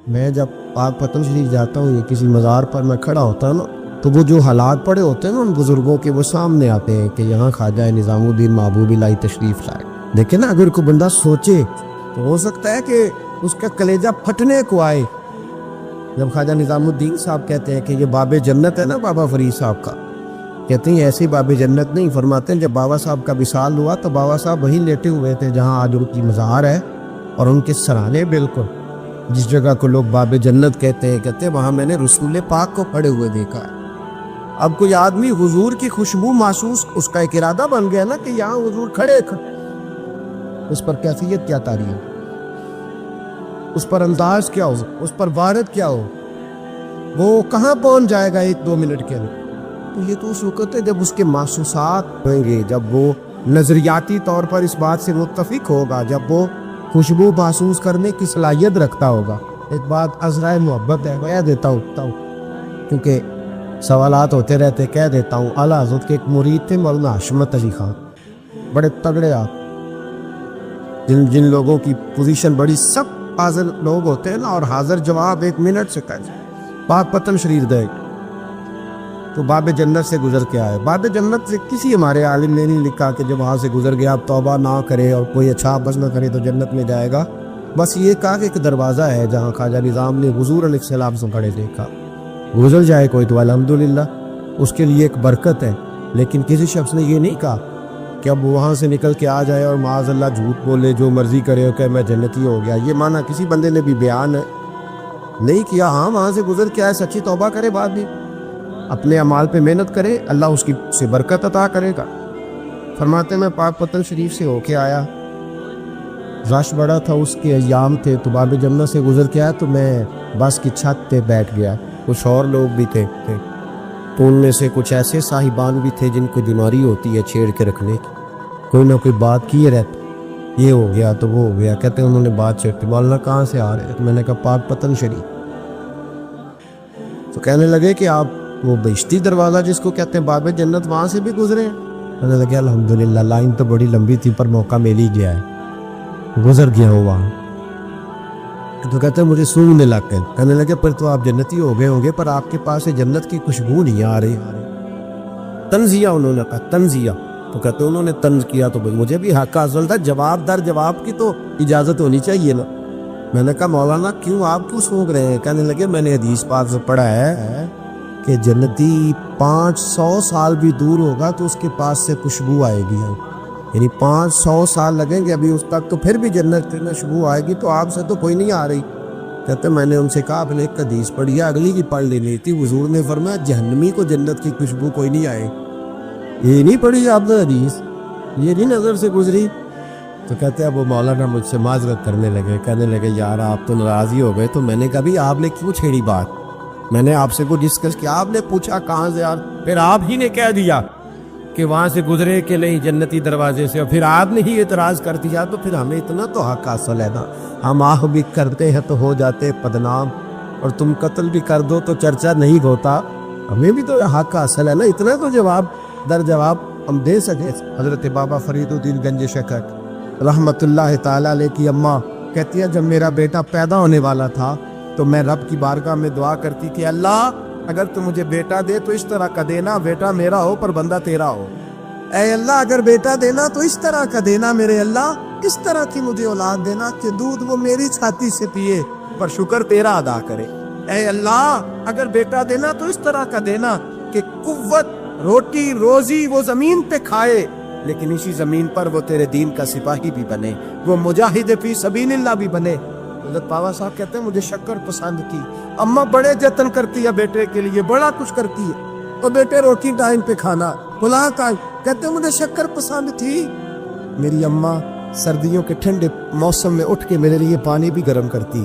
میں جب پاک پتن شریف جاتا ہوں یا کسی مزار پر میں کھڑا ہوتا ہوں نا، تو وہ جو حالات پڑے ہوتے ہیں نا ان بزرگوں کے، وہ سامنے آتے ہیں کہ یہاں خواجہ نظام الدین محبوب الہی تشریف لائے۔ دیکھیں نا، اگر کوئی بندہ سوچے تو ہو سکتا ہے کہ اس کا کلیجہ پھٹنے کو آئے جب خواجہ نظام الدین صاحب کہتے ہیں کہ یہ باب جنت ہے نا بابا فرید صاحب کا، کہتے ہیں ایسی باب جنت نہیں، فرماتے ہیں جب بابا صاحب کا وصال ہوا تو بابا صاحب وہیں لیٹے ہوئے تھے جہاں آج ان کی مزار ہے، اور ان کے سرانے بالکل جس جگہ کو لوگ باب جنت کہتے ہیں وہاں میں نے رسول پاک کو پڑے ہوئے دیکھا ہے۔ اب کوئی آدمی حضور کی خوشبو محسوس، اس کا ایک ارادہ بن گیا نا کہ یہاں حضور کھڑے، اس پر کیفیت کیا تاری ہو، اس پر انداز کیا ہو، اس پر وارد کیا ہو، وہ کہاں پہنچ جائے گا 1-2 منٹ کے اندر۔ تو یہ تو اس وقت ہے جب اس کے محسوسات ہوئیں گے، جب وہ نظریاتی طور پر اس بات سے متفق ہوگا، جب وہ خوشبو محسوس کرنے کی صلاحیت رکھتا ہوگا۔ ایک بات عذرائے محبت ہے، کہہ دیتا ہوں کیونکہ سوالات ہوتے رہتے، کہہ دیتا ہوں۔ اعلیٰ حضرت کے ایک مرید تھے مولانا حشمت علی خان، بڑے تگڑے آپ، جن لوگوں کی پوزیشن بڑی سب حاضر لوگ ہوتے ہیں نا، اور حاضر جواب 1 منٹ سے کہتے پاک پتن شریف گئے تو باب جنت سے گزر کے آئے۔ باب جنت سے کسی ہمارے عالم نے نہیں لکھا کہ جب وہاں سے گزر گیا آپ توبہ نہ کرے اور کوئی اچھا بس نہ کرے تو جنت میں جائے گا۔ بس یہ کہا کہ ایک دروازہ ہے جہاں خواجہ نظام نے حضور علیہ السلام سے کھڑے دیکھا، گزر جائے کوئی تو الحمدللہ اس کے لیے ایک برکت ہے۔ لیکن کسی شخص نے یہ نہیں کہا کہ اب وہاں سے نکل کے آ جائے اور معاذ اللہ جھوٹ بولے، جو مرضی کرے اور کہ میں جنتی ہو گیا۔ یہ معنی کسی بندے نے بھی بیان نہیں کیا۔ ہاں، وہاں سے گزر کے آئے، سچی توبہ کرے، بعد بھی اپنے اعمال پہ محنت کرے، اللہ اس کی سے برکت عطا کرے گا۔ فرماتے میں پاک پتن شریف سے ہو کے آیا، رش بڑا تھا، اس کے ایام تھے، تو باب جنت سے گزر کے آیا تو میں بس کی چھت پہ بیٹھ گیا۔ کچھ اور لوگ بھی تھے تو ان میں سے کچھ ایسے صاحبان بھی تھے جن کو بیماری ہوتی ہے چھیڑ کے رکھنے کی، کوئی نہ کوئی بات کیے رہتے، یہ ہو گیا تو وہ ہو گیا، کہتے ہیں انہوں نے بات چھیڑتی، مولانا کہاں سے آ رہے ہیں؟ تو میں نے کہا پاک پتن شریف۔ تو کہنے لگے کہ آپ وہ بہشتی دروازہ جس کو کہتے ہیں باب جنت، وہاں سے بھی گزرے ہیں؟ میں نے کہا الحمدللہ، لائن تو بڑی لمبی تھی پر موقع مل ہی گیا ہے، گزر گیا ہوں وہاں۔ تو کہتے ہیں مجھے سونگنے لگ گئے، کہنے لگے پھر تو آپ جنتی ہو گئے ہوں گے، پر آپ کے پاس سے جنت کی خوشبو نہیں آ رہی۔ تنزیہ، انہوں نے کہا تنزیہ، تو کہتے ہیں انہوں نے طنز کیا تو مجھے بھی حق حاصل تھا، جواب در جواب کی تو اجازت ہونی چاہیے نا۔ میں نے کہا مولانا کیوں، آپ کیوں سونگ رہے ہیں؟ کہنے لگے میں نے حدیث پاک سے پڑھا ہے کہ جنتی 500 سال بھی دور ہوگا تو اس کے پاس سے خوشبو آئے گی، یعنی 500 سال لگیں گے ابھی اس تک، تو پھر بھی جنت میں خوشبو آئے گی، تو آپ سے تو کوئی نہیں آ رہی۔ کہتے میں نے ان سے کہا آپ نے ایک حدیث پڑھی ہے، اگلی کی پڑھ لینی تھی، حضور نے فرمایا جہنمی کو جنت کی خوشبو کوئی نہیں آئے، یہ نہیں پڑھی آپ نے حدیث، یہ نہیں نظر سے گزری؟ تو کہتے ہیں وہ مولانا مجھ سے معذرت کرنے لگے، کہنے لگے یار آپ تو ناراض ہی ہو گئے۔ تو میں نے کہا بھی آپ نے کیوں چھیڑی بات؟ میں نے آپ سے کوئی ڈسکس کیا؟ آپ نے پوچھا کہاں سے آ، پھر آپ ہی نے کہہ دیا کہ وہاں سے گزرے کہ نہیں جنتی دروازے سے، اور پھر آپ نے ہی اعتراض کر دیا، تو پھر ہمیں اتنا تو حق حاصل ہے نا، ہم آہ بھی کرتے ہیں تو ہو جاتے بدنام، اور تم قتل بھی کر دو تو چرچا نہیں ہوتا، ہمیں بھی تو حق حاصل ہے نا، اتنا تو جواب در جواب ہم دے سکے۔ حضرت بابا فرید الدین گنج شکر رحمت اللہ تعالیٰ علیہ کی اماں کہتی ہے جب میرا بیٹا پیدا ہونے والا تھا تو میں رب کی بارگاہ میں دعا کرتی کہ اللہ اگر تو مجھے بیٹا دے تو اس طرح کا دینا بیٹا میرا ہو پر بندہ تیرا ہو، اے اللہ اگر بیٹا دینا تو اس طرح کا دینا، میرے اللہ اس طرح کی مجھے اولاد دینا کہ دودھ وہ میری چھاتی سے پیے پر شکر تیرا ادا کرے، اے اللہ اگر بیٹا دینا تو اس طرح کا دینا کہ قوت روٹی روزی وہ زمین پہ کھائے لیکن اسی زمین پر وہ تیرے دین کا سپاہی بھی بنے، وہ مجاہد فی سبیل اللہ بھی بنے۔ حضرت بابا صاحب کہتے ہیں مجھے شکر پسند تھی، اماں بڑے جتن کرتی ہے بیٹے کے لیے، بڑا کچھ کرتی ہے، تو بیٹے روٹی ٹائم پہ کھانا، بلا ٹائم، کہتے ہیں مجھے شکر پسند تھی۔ میری اماں سردیوں کے ٹھنڈے موسم میں اٹھ کے میرے لیے پانی بھی گرم کرتی،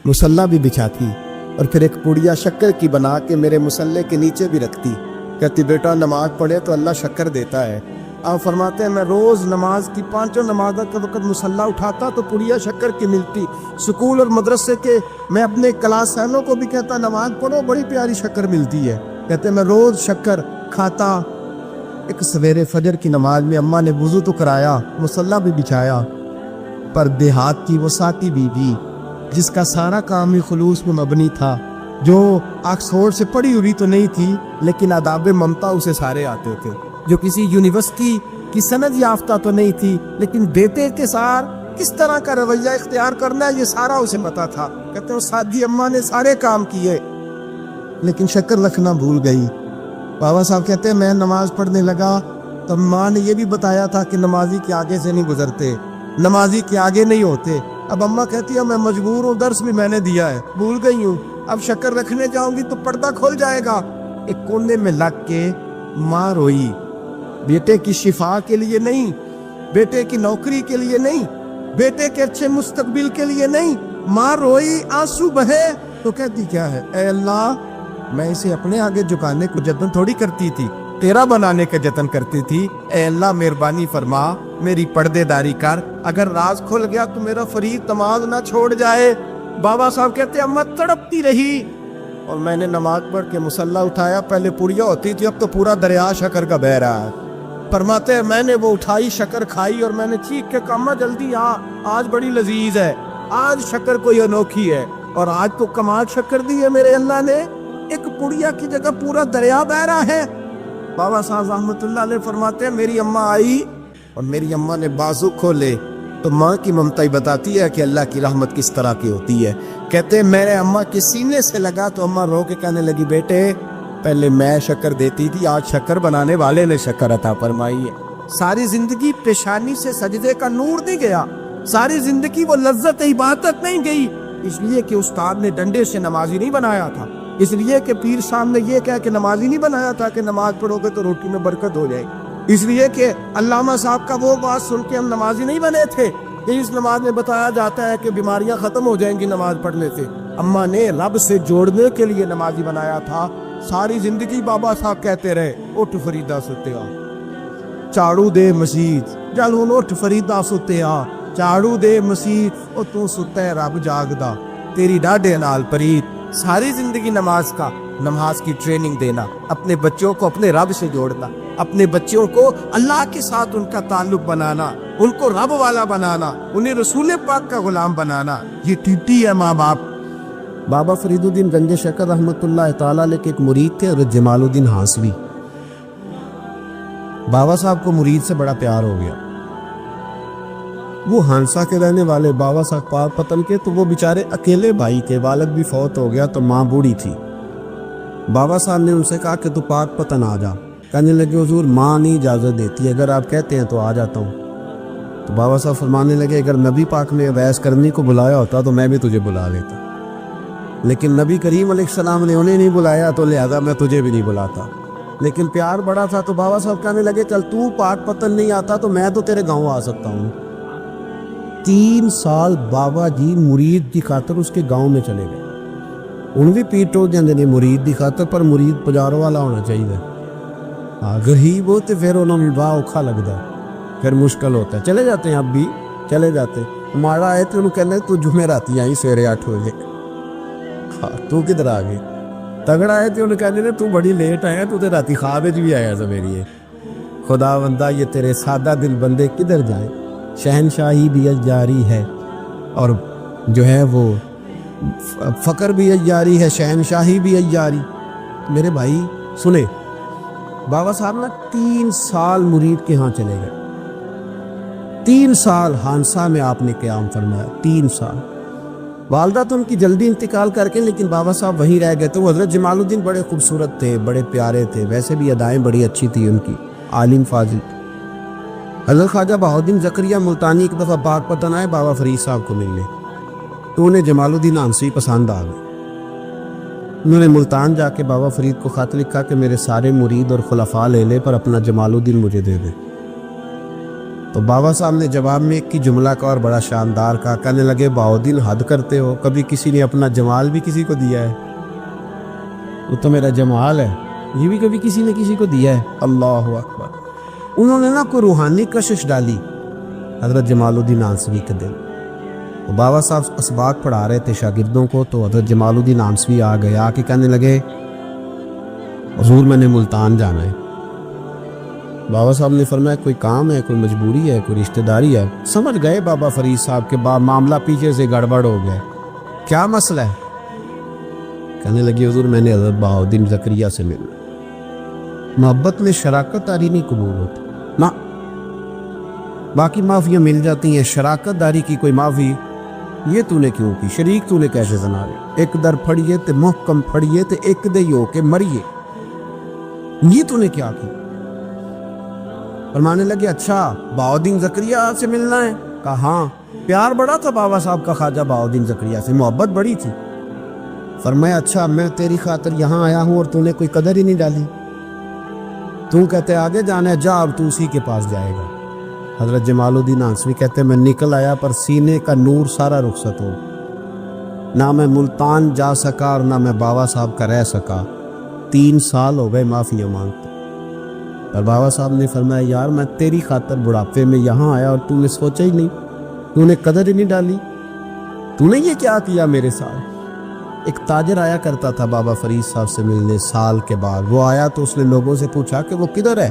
مصلی بھی بچھاتی، اور پھر ایک پوڑیا شکر کی بنا کے میرے مصلی کے نیچے بھی رکھتی، کہتی بیٹا نماز پڑھے تو اللہ شکر دیتا ہے۔ آپ فرماتے ہیں میں روز نماز کی 5 نمازوں کے وقت مصلی اٹھاتا تو پڑیا شکر کی ملتی، سکول اور مدرسے کے میں اپنے کلاس فیلوں کو بھی کہتا نماز پڑھو بڑی پیاری شکر ملتی ہے، کہتے میں روز شکر کھاتا۔ ایک سویرے فجر کی نماز میں اماں نے وضو تو کرایا، مصلی بھی بچھایا، پر دیہات کی وہ ساتھی بیوی جس کا سارا کام ہی خلوص میں مبنی تھا، جو آکسفورڈ سے پڑھی ہوئی تو نہیں تھی لیکن آداب ممتا اسے سارے آتے تھے، جو کسی یونیورسٹی کی سند یافتہ تو نہیں تھی لیکن بیٹے کے ساتھ کس طرح کا رویہ اختیار کرنا ہے یہ سارا اسے پتا تھا۔ کہتے ہیں سادی اماں نے سارے کام کیے لیکن شکر رکھنا بھول گئی۔ بابا صاحب کہتے ہیں میں نماز پڑھنے لگا تو ماں نے یہ بھی بتایا تھا کہ نمازی کے آگے سے نہیں گزرتے، نمازی کے آگے نہیں ہوتے۔ اب اماں کہتی ہے میں مجبور ہوں، درس بھی میں نے دیا ہے، بھول گئی ہوں، اب شکر رکھنے جاؤں گی تو پردہ کھل جائے گا۔ ایک کونے میں لگ کے ماں روئی، بیٹے کی شفا کے لیے نہیں، بیٹے کی نوکری کے لیے نہیں، بیٹے کے اچھے مستقبل کے لیے نہیں، ماں روئی، آنسو بہے تو کہتی کیا ہے، اے اللہ میں اسے اپنے آگے جھکانے کو جتن تھوڑی کرتی تھی، تیرا بنانے کا جتن کرتی تھی۔ اے اللہ مہربانی فرما، میری پردے داری کر، اگر راز کھل گیا تو میرا فرید نماز نہ چھوڑ جائے۔ بابا صاحب کہتے اماں تڑپتی رہی اور میں نے نماز پڑھ کے مصلی اٹھایا، پہلے پوریا ہوتی تھی اب تو پورا دریا شکر کا بہ رہا ہے۔ فرماتے ہیں میں نے وہ اٹھائی، شکر کھائی اور میں نے چیخ کے کہا اماں جلدی آ، آج بڑی لذیذ ہے، آج شکر کوئی انوکھی ہے، اور آج تو کمال شکر دی ہے میرے اللہ نے، ایک پڑیا کی جگہ پورا دریا بہ رہا ہے۔ بابا صاحب رحمۃ اللہ علیہ فرماتے ہیں میری اماں آئی اور میری اماں نے بازو کھولے تو ماں کی ممتا ہی بتاتی ہے کہ اللہ کی رحمت کس طرح کی ہوتی ہے۔ کہتے ہیں میرے اماں کے سینے سے لگا تو اماں رو کے کہنے لگی بیٹے پہلے میں شکر دیتی تھی، آج شکر بنانے والے نے شکر عطا فرمائی ہے۔ ساری زندگی پیشانی سے سجدے کا نور نہیں گیا، ساری زندگی وہ لذت عبادت نہیں گئی، اس لیے کہ استاد نے ڈنڈے سے نمازی نہیں بنایا تھا، اس لیے کہ پیر صاحب نے یہ کہا کہ نمازی نہیں بنایا تھا کہ نماز پڑھو گے تو روٹی میں برکت ہو جائے گی، اس لیے کہ علامہ صاحب کا وہ بات سن کے ہم نمازی نہیں بنے تھے کہ اس نماز میں بتایا جاتا ہے کہ بیماریاں ختم ہو جائیں گی نماز پڑھنے سے۔ اماں نے رب سے جوڑنے کے لیے نمازی بنایا تھا۔ ساری زندگی بابا صاحب کہتے رہے اٹھ فریدا ستیا، چاڑو دے مسیت، چل ہن اٹھ فریدا ستیا، چاڑو دے مسیت، او تو ستا ہے رب جاگدا، تیری ڈاڈے نال پریت۔ ساری زندگی نماز کی ٹریننگ دینا، اپنے بچوں کو اپنے رب سے جوڑنا، اپنے بچوں کو اللہ کے ساتھ ان کا تعلق بنانا، ان کو رب والا بنانا، انہیں رسول پاک کا غلام بنانا، یہ ڈیوٹی ہے ماں باپ۔ بابا فرید الدین گنج شکر رحمۃ اللہ تعالیٰ علیہ کے ایک مرید تھے حضرت جمال الدین ہانسوی۔ بابا صاحب کو مرید سے بڑا پیار ہو گیا، وہ ہانسا کے رہنے والے بابا صاحب پاک پتن کے، تو وہ بیچارے اکیلے بھائی تھے، والد بھی فوت ہو گیا تو ماں بوڑھی تھی۔ بابا صاحب نے ان سے کہا کہ تو پاک پتن آ جا، کہنے لگے حضور ماں نہیں اجازت دیتی، اگر آپ کہتے ہیں تو آ جاتا ہوں۔ تو بابا صاحب فرمانے لگے اگر نبی پاک نے ویس کرنے کو بلایا ہوتا تو میں بھی تجھے بلا لیتا، لیکن نبی کریم علیہ السلام نے انہیں نہیں بلایا تو لہذا میں تجھے بھی نہیں بلاتا، لیکن پیار بڑا تھا تو بابا صاحب کہنے لگے چل تو پاک پتن نہیں آتا تو میں تو تیرے گاؤں آ سکتا ہوں۔ 3 سال بابا جی مرید کی خاطر اس کے گاؤں میں چلے گئے، ان بھی پیٹ ٹوٹ جاندے نے مرید کی خاطر، پر مرید پجاروں والا ہونا چاہیے، غریب ہو تو پھر انہوں نے بڑا اوکھا لگتا ہے، پھر مشکل ہوتا ہے۔ چلے جاتے ہیں اب بھی چلے جاتے، ہمارا آئے تو انہوں کہنے تو جمعراتی آئی سویرے 8 بجے، تو کدھر آ گئی، تگڑا آئے تو انہوں کہنے تو بڑی لیٹ آیا، تو تے راتی خواب بھی آیا سویرے، خدا بندہ یہ تیرے سادہ دل بندے کدھر جائیں، شہنشاہی بھی جاری ہے اور جو ہے وہ فقر بھی جاری ہے، شہنشاہی بھی جاری۔ میرے بھائی سنے، بابا صاحب نا 3 سال مرید کے ہاں چلے گئے، 3 سال ہانسا میں آپ نے قیام فرمایا، 3 سال۔ والدہ تو ان کی جلدی انتقال کر کے، لیکن بابا صاحب وہیں رہ گئے تھے۔ وہ حضرت جمال الدین بڑے خوبصورت تھے، بڑے پیارے تھے، ویسے بھی ادائیں بڑی اچھی تھی ان کی، عالم فاضل۔ حضرت خواجہ بہاؤالدین زکریہ ملتانی ایک دفعہ پاک پتن آئے بابا فرید صاحب کو ملنے، تو انہیں جمال الدین ہانسوی پسند آ گئے۔ انہوں نے ملتان جا کے بابا فرید کو خط لکھا کہ میرے سارے مرید اور خلفاء لے لے پر اپنا جمال الدین مجھے دے دے۔ تو بابا صاحب نے جواب میں ایک ہی جملہ کا اور بڑا شاندار کہا، کہنے لگے بہاؤالدین حد کرتے ہو، کبھی کسی نے اپنا جمال بھی کسی کو دیا ہے؟ وہ تو میرا جمال ہے، یہ بھی کبھی کسی نے کسی کو دیا ہے؟ اللہ اکبر۔ انہوں نے نا کوئی روحانی کشش ڈالی حضرت جمال الدین ہانسوی کے دل۔ بابا صاحب اسباق پڑھا رہے تھے شاگردوں کو، تو حضرت جمال الدین ہانسوی آ گئے، آ کے کہنے لگے حضور میں نے ملتان جانا ہے۔ بابا صاحب نے فرمایا کوئی کام ہے، کوئی مجبوری ہے، کوئی رشتہ داری ہے؟ سمجھ گئے بابا فرید صاحب کے معاملہ پیچھے سے گڑبڑ ہو گیا، کیا مسئلہ ہے؟ کہنے لگی حضور میں نے حضرت بہاؤالدین زکریا سے ملنا۔ محبت میں شراکت داری نہیں قبول ہوتی نہ، باقی معافیاں مل جاتی ہیں، شراکت داری کی کوئی معافی یہ تو نے کیوں کی؟ شریک تو نے کیسے بنا لے؟ ایک در پھڑیے تے محکم پھڑیے تے ایک دے ہو کے مریے، یہ تو نے کیا کی؟ فرمانے لگے اچھا بہاؤالدین زکریا سے ملنا ہے؟ کہا ہاں۔ پیار بڑا تھا بابا صاحب کا خواجہ بہاؤالدین زکریا سے، محبت بڑی تھی۔ فرمایا اچھا میں تیری خاطر یہاں آیا ہوں اور تو نے کوئی قدر ہی نہیں ڈالی، تو کہتے آگے جانا ہے، جا اب تو اسی کے پاس جائے گا۔ حضرت جمال الدین آنسوی کہتے میں نکل آیا پر سینے کا نور سارا رخصت ہو، نہ میں ملتان جا سکا اور نہ میں بابا صاحب کا رہ سکا، 3 سال ہو گئے معافیاں مانگتے۔ اور بابا صاحب نے فرمایا یار میں تیری خاطر بڑھاپے میں یہاں آیا اور تو نے سوچا ہی نہیں، تو نے قدر ہی نہیں ڈالی، تو نے یہ کیا کیا میرے ساتھ؟ ایک تاجر آیا کرتا تھا بابا فرید صاحب سے ملنے سال کے بعد، وہ آیا تو اس نے لوگوں سے پوچھا کہ وہ کدھر ہے؟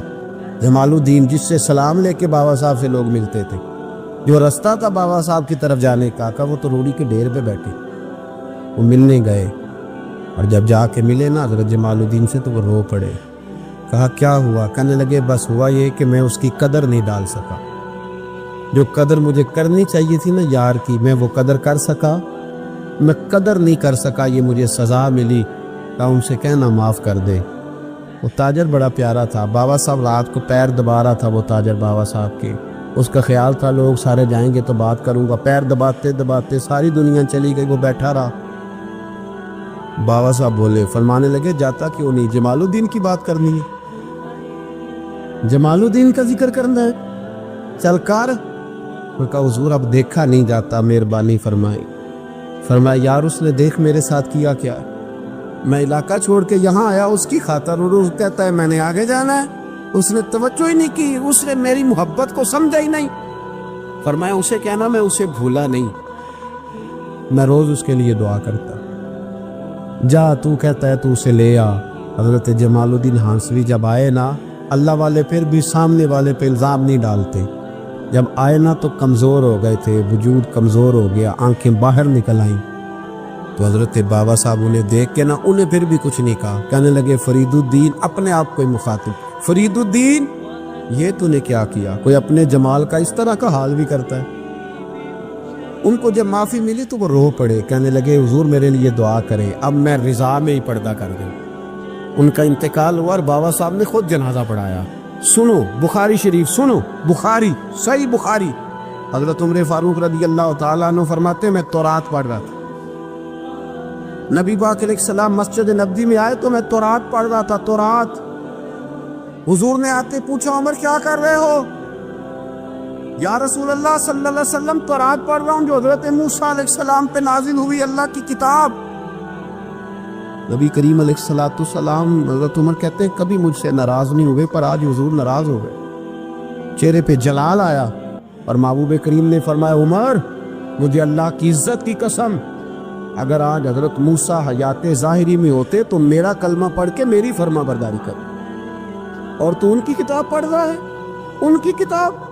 جمال الدین جس سے سلام لے کے بابا صاحب سے لوگ ملتے تھے، جو رستہ تھا بابا صاحب کی طرف جانے کا، وہ تو روڑی کے ڈھیر پہ بیٹھے۔ وہ ملنے گئے اور جب جا کے ملے نا حضرت جمال الدین سے تو وہ رو پڑے۔ کہا کیا ہوا؟ کہنے لگے بس ہوا یہ کہ میں اس کی قدر نہیں ڈال سکا، جو قدر مجھے کرنی چاہیے تھی نا یار کی، میں وہ قدر کر سکا، میں قدر نہیں کر سکا، یہ مجھے سزا ملی۔ کہا ان سے کہنا معاف کر دے۔ وہ تاجر بڑا پیارا تھا، بابا صاحب رات کو پیر دبا رہا تھا، وہ تاجر بابا صاحب کے، اس کا خیال تھا لوگ سارے جائیں گے تو بات کروں گا، پیر دباتے دباتے ساری دنیا چلی گئی، وہ بیٹھا رہا۔ بابا صاحب بولے، فرمانے لگے جاتا کیوں نہیں؟ جمال الدین کی بات کرنی ہے، جمال الدین کا ذکر کرنا ہے، چل کر۔ میں کہا حضور اب دیکھا نہیں جاتا، مہربانی فرمائی۔ فرمایا یار اس نے دیکھ میرے ساتھ کیا کیا ہے، میں علاقہ چھوڑ کے یہاں آیا اس کی خاطر، اور اس کہتا ہے میں نے آگے جانا ہے، اس نے توجہ ہی نہیں کی، اس نے میری محبت کو سمجھا ہی نہیں۔ فرمایا اسے کہنا میں اسے بھولا نہیں، میں روز اس کے لیے دعا کرتا۔ جا تو کہتا ہے تو اسے لے آ۔ حضرت جمال الدین ہانسوی جب آئے نا، اللہ والے پھر بھی سامنے والے پہ الزام نہیں ڈالتے، جب آئے نا تو کمزور ہو گئے تھے، وجود کمزور ہو گیا، آنکھیں باہر نکل آئیں، تو حضرت بابا صاحب انہیں دیکھ کے نا انہیں پھر بھی کچھ نہیں کہا، کہنے لگے فرید الدین، اپنے آپ کو مخاطب، فرید الدین یہ تو نے کیا کیا؟ کوئی اپنے جمال کا اس طرح کا حال بھی کرتا ہے۔ ان کو جب معافی ملی تو وہ رو پڑے، کہنے لگے حضور میرے لیے دعا کریں، اب میں رضا میں ہی پردہ کر دوں۔ ان کا انتقال ہوا اور بابا صاحب نے خود جنازہ پڑھایا۔ سنو بخاری شریف، سنو بخاری، صحیح بخاری، حضرت عمر فاروق رضی اللہ تعالیٰ عنہ فرماتے میں تورات پڑھ رہا تھا، نبی پاک علیہ السلام مسجد نبوی میں آئے تو میں تورات پڑھ رہا تھا، تورات۔ حضور نے آتے پوچھا عمر کیا کر رہے ہو؟ یا رسول اللہ صلی اللہ علیہ وسلم تورات پڑھ رہا ہوں جو حضرت موسیٰ علیہ السلام پہ نازل ہوئی، اللہ کی کتاب۔ نبی کریم علیہ السلام حضرت عمر کہتے ہیں کبھی مجھ سے ناراض نہیں ہوئے، پر آج حضور ناراض ہو گئے، چہرے پہ جلال آیا، اور محبوب کریم نے فرمایا عمر مجھے اللہ کی عزت کی قسم، اگر آج حضرت موسیٰ حیات ظاہری میں ہوتے تو میرا کلمہ پڑھ کے میری فرما برداری کر، اور تو ان کی کتاب پڑھ رہا ہے، ان کی کتاب۔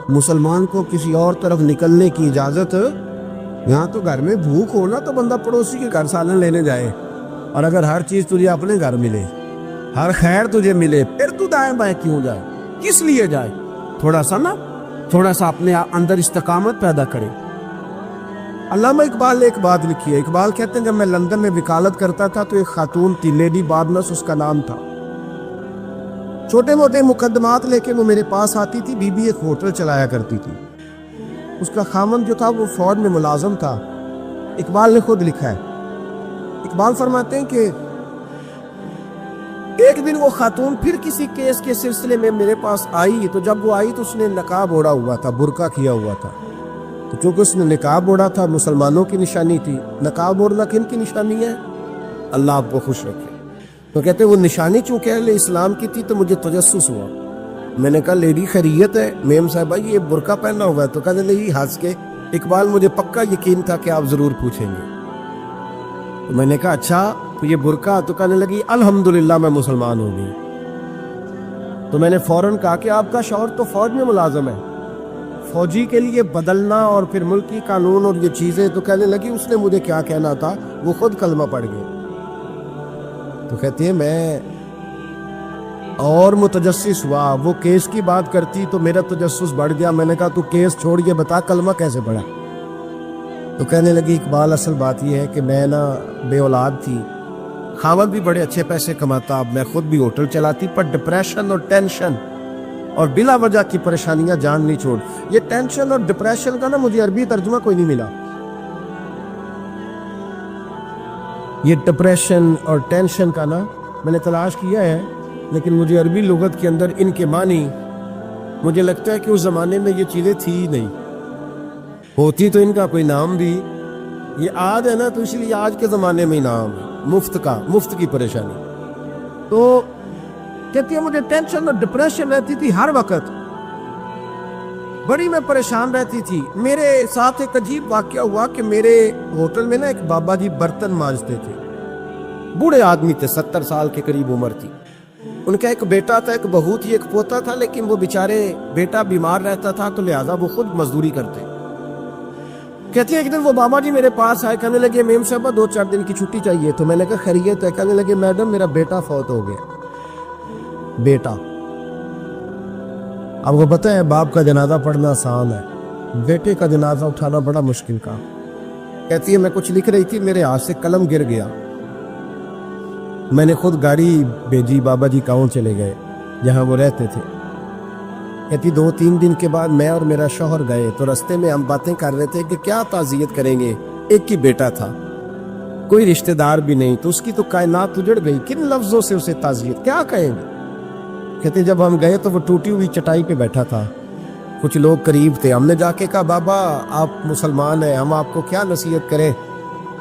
مسلمان کو کسی اور طرف نکلنے کی اجازت، یہاں تو گھر میں بھوک ہونا تو بندہ پڑوسی کے گھر سالن لینے جائے، اور اگر ہر چیز تجھے اپنے گھر ملے، ہر خیر تجھے ملے، پھر تو دائیں بائیں کیوں جائے؟ کس لیے جائے؟ تھوڑا سا اپنے اندر استقامت پیدا کرے۔ علامہ اقبال نے ایک بات لکھی ہے، اقبال کہتے ہیں جب میں لندن میں وکالت کرتا تھا تو ایک خاتون تھی، لیڈی بارنس اس کا نام تھا، چھوٹے موٹے مقدمات لے کے وہ میرے پاس آتی تھی، بی بی ایک ہوٹل چلایا کرتی تھی، اس کا خامن جو تھا وہ فوج میں ملازم تھا۔ اقبال نے خود لکھا ہے، اقبال فرماتے ہیں کہ ایک دن وہ خاتون پھر کسی کیس کے سلسلے میں میرے پاس آئی، تو جب وہ آئی تو اس نے نقاب اوڑھا ہوا تھا، برقع کیا ہوا تھا، تو چونکہ اس نے نقاب اوڑھا تھا مسلمانوں کی نشانی تھی، نقاب اوڑھنا کن کی نشانی ہے؟ اللہ آپ کو خوش رکھے۔ تو کہتے وہ نشانی چونکہ اہل اسلام کی تھی تو مجھے تجسس ہوا، میں نے کہا لیڈی خیریت ہے؟ میم صاحبہ یہ برقع پہنا ہوا ہے؟ تو کہنے لگی ہنس کے، اقبال مجھے پکا یقین تھا کہ آپ ضرور پوچھیں گے۔ تو میں نے کہا اچھا تو یہ برقع؟ تو کہنے لگی الحمدللہ میں مسلمان ہو گئی۔ تو میں نے فوراً کہا کہ آپ کا شوہر تو فوج میں ملازم ہے۔ فوجی کے لیے بدلنا اور پھر ملکی قانون اور یہ چیزیں، تو کہنے لگی اس نے مجھے کیا کہنا تھا، وہ خود کلمہ پڑھ گئے۔ تو کہتی ہے میں اور متجسس ہوا، وہ کیس کی بات کرتی تو میرا تجسس بڑھ گیا۔ میں نے کہا تو کیس چھوڑ یہ بتا کلمہ کیسے پڑھا؟ تو کہنے لگی اقبال اصل بات یہ ہے کہ میں نا بے اولاد تھی، خاوند بھی بڑے اچھے پیسے کماتا، اب میں خود بھی ہوٹل چلاتی، پر ڈپریشن اور ٹینشن اور بلا وجہ کی پریشانیاں جان نہیں چھوڑ۔ یہ ٹینشن اور ڈپریشن کا نا مجھے عربی ترجمہ کوئی نہیں ملا۔ یہ ڈپریشن اور ٹینشن کا نا میں نے تلاش کیا ہے، لیکن مجھے عربی لغت کے اندر ان کے معنی مجھے لگتا ہے کہ اس زمانے میں یہ چیزیں تھی ہی نہیں، ہوتی تو ان کا کوئی نام بھی، یہ آج ہے نا تو اس لیے آج کے زمانے میں ہی نام ہے مفت کی پریشانی۔ تو کہتی ہے مجھے ٹینشن اور ڈپریشن رہتی تھی ہر وقت، بڑی میں پریشان رہتی تھی۔ میرے ساتھ ایک عجیب واقعہ ہوا کہ میرے ہوٹل میں نا ایک بابا جی برتن مانجتے تھے، بوڑھے آدمی تھے، 70 سال کے قریب عمر تھی۔ ان کا ایک بیٹا تھا، ایک بہو تھی، ایک پوتا تھا، لیکن وہ بیچارے بیٹا بیمار رہتا تھا تو لہٰذا وہ خود مزدوری کرتے۔ کہتی ہے ایک دن وہ بابا جی میرے پاس آئے، کہنے لگے میم صاحبہ 2-4 دن کی چھٹی چاہیے، تو میں نے کہا خیریت ہے؟ کہنے لگے میڈم میرا بیٹا فوت ہو گیا۔ بیٹا، اب وہ پتہ ہے باپ کا جنازہ پڑھنا آسان ہے، بیٹے کا جنازہ اٹھانا بڑا مشکل کام۔ کہتی ہے میں کچھ لکھ رہی تھی، میرے ہاتھ سے قلم گر گیا، میں نے خود گاڑی بھیجی، بابا جی گاؤں چلے گئے جہاں وہ رہتے تھے۔ کہتی 2-3 دن کے بعد میں اور میرا شوہر گئے تو رستے میں ہم باتیں کر رہے تھے کہ کیا تعزیت کریں گے، ایک ہی بیٹا تھا، کوئی رشتہ دار بھی نہیں، تو اس کی تو کائنات اجڑ گئی، کن لفظوں سے اسے تعزیت کیا کہیں گے؟ کہتے جب ہم گئے تو وہ ٹوٹی ہوئی چٹائی پہ بیٹھا تھا، کچھ لوگ قریب تھے، ہم نے جا کے کہا بابا آپ مسلمان ہیں، ہم آپ کو کیا نصیحت کریں،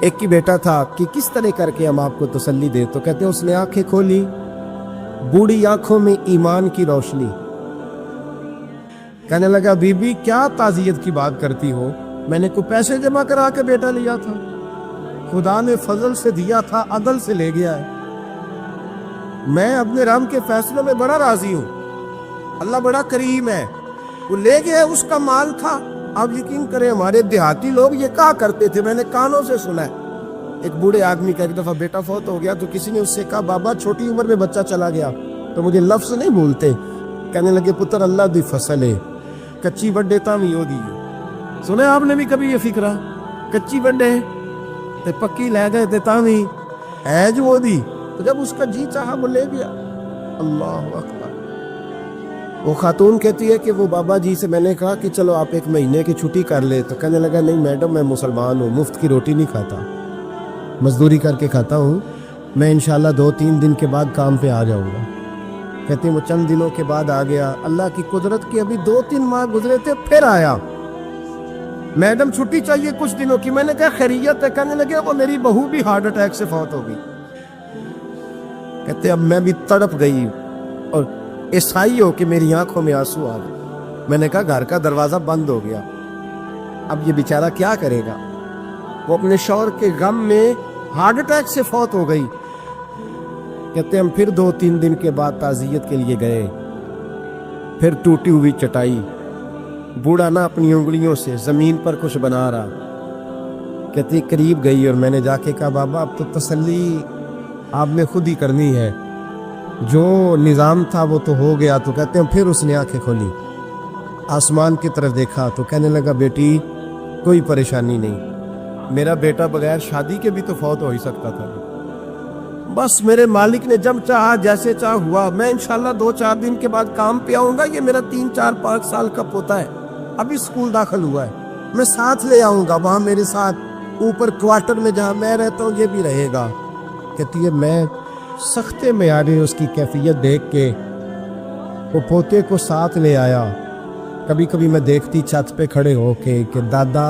ایک ہی بیٹا تھا، کہ کس طرح کر کے ہم آپ کو تسلی دیں؟ تو کہتے اس نے آنکھیں کھولی، بوڑھی آنکھوں میں ایمان کی روشنی، کہنے لگا بی بی کیا تعزیت کی بات کرتی ہو، میں نے کوئی پیسے جمع کرا کے بیٹا لیا تھا، خدا نے فضل سے دیا تھا، عدل سے لے گیا ہے، میں اپنے رب کے فیصلوں میں بڑا راضی ہوں، اللہ بڑا کریم ہے، وہ لے گیا، اس کا مال تھا۔ آپ یقین کریں ہمارے دیہاتی لوگ یہ کہا کرتے تھے، میں نے کانوں سے سنا ہے، ایک بوڑھے آدمی کا ایک دفعہ بیٹا فوت ہو گیا تو کسی نے اس سے کہا بابا چھوٹی عمر میں بچہ چلا گیا، تو مجھے لفظ نہیں بھولتے، کہنے لگے پتر اللہ دی فصل ہے، کچی بڈے تامی ہو دی۔ سنے آپ نے بھی کبھی یہ فکرہ، کچی بڈے تے پکی لے گئے تے تامی ہے جو ہو دی، تو جب اس کا جی چاہا وہ لے گیا۔ اللہ اکبر۔ وہ خاتون کہتی ہے کہ وہ بابا جی سے میں نے کہا کہ چلو آپ 1 مہینے کی چھٹی کر لے، تو کہنے لگا نہیں میڈم میں مسلمان ہوں، مفت کی روٹی نہیں کھاتا، مزدوری کر کے کھاتا ہوں، میں انشاءاللہ 2-3 دن کے بعد کام پہ آ جاؤں گا۔ کہتے ہیں وہ چند دنوں کے بعد آ گیا، اللہ کی قدرت کی ابھی 2-3 ماہ گزرے تھے پھر آیا، میڈم چھٹی چاہیے کچھ دنوں کی، میں نے کہا خیریت ہے؟ کہنے لگے وہ میری بہو بھی ہارٹ اٹیک سے فوت ہو گئی۔ کہتے اب میں بھی تڑپ گئی اور عیسائی ہو کہ میری آنکھوں میں آنسو آ گئے، میں نے کہا گھر کا دروازہ بند ہو گیا، اب یہ بیچارہ کیا کرے گا؟ وہ اپنے شوہر کے غم میں ہارٹ اٹیک سے فوت ہو گئی۔ کہتے ہم پھر 2-3 دن کے بعد تعزیت کے لیے گئے، پھر ٹوٹی ہوئی چٹائی، بوڑھا نہ اپنی انگلیوں سے زمین پر کچھ بنا رہا۔ کہتے قریب گئی اور میں نے جا کے کہا بابا اب تو تسلی آپ نے خود ہی کرنی ہے، جو نظام تھا وہ تو ہو گیا۔ تو کہتے ہیں پھر اس نے آنکھیں کھولی، آسمان کی طرف دیکھا تو کہنے لگا بیٹی کوئی پریشانی نہیں، میرا بیٹا بغیر شادی کے بھی تو فوت ہو ہی سکتا تھا، بس میرے مالک نے جب چاہا جیسے چاہ ہوا، میں انشاءاللہ 2-4 دن کے بعد کام پہ آؤں گا، یہ میرا 3-4-5 سال کا پوتا ہے، ابھی اسکول داخل ہوا ہے، میں ساتھ لے آؤں گا، وہاں میرے ساتھ اوپر کوارٹر میں جہاں میں رہتا ہوں یہ بھی رہے گا۔ کہتی ہے میں سختے معیاری اس کی کیفیت دیکھ کے وہ پوتے کو ساتھ لے آیا۔ کبھی کبھی میں دیکھتی چھت پہ کھڑے ہو کے کہ دادا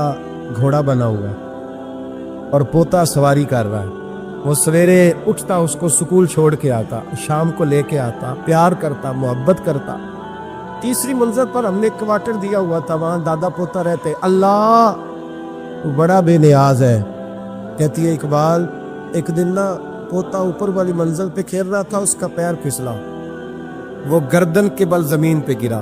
گھوڑا بنا ہوا ہے اور پوتا سواری کر رہا ہے، وہ سویرے اٹھتا اس کو سکول چھوڑ کے آتا، شام کو لے کے آتا، پیار کرتا، محبت کرتا۔ تیسری منزل پر ہم نے کوارٹر دیا ہوا تھا، وہاں دادا پوتا رہتے۔ اللہ وہ بڑا بے نیاز ہے۔ کہتی ہے اقبال ایک دن نا پوتا اوپر والی منزل پہ کھیل رہا تھا، اس کا پیر پھسلا، وہ گردن کے بل زمین پہ گرا،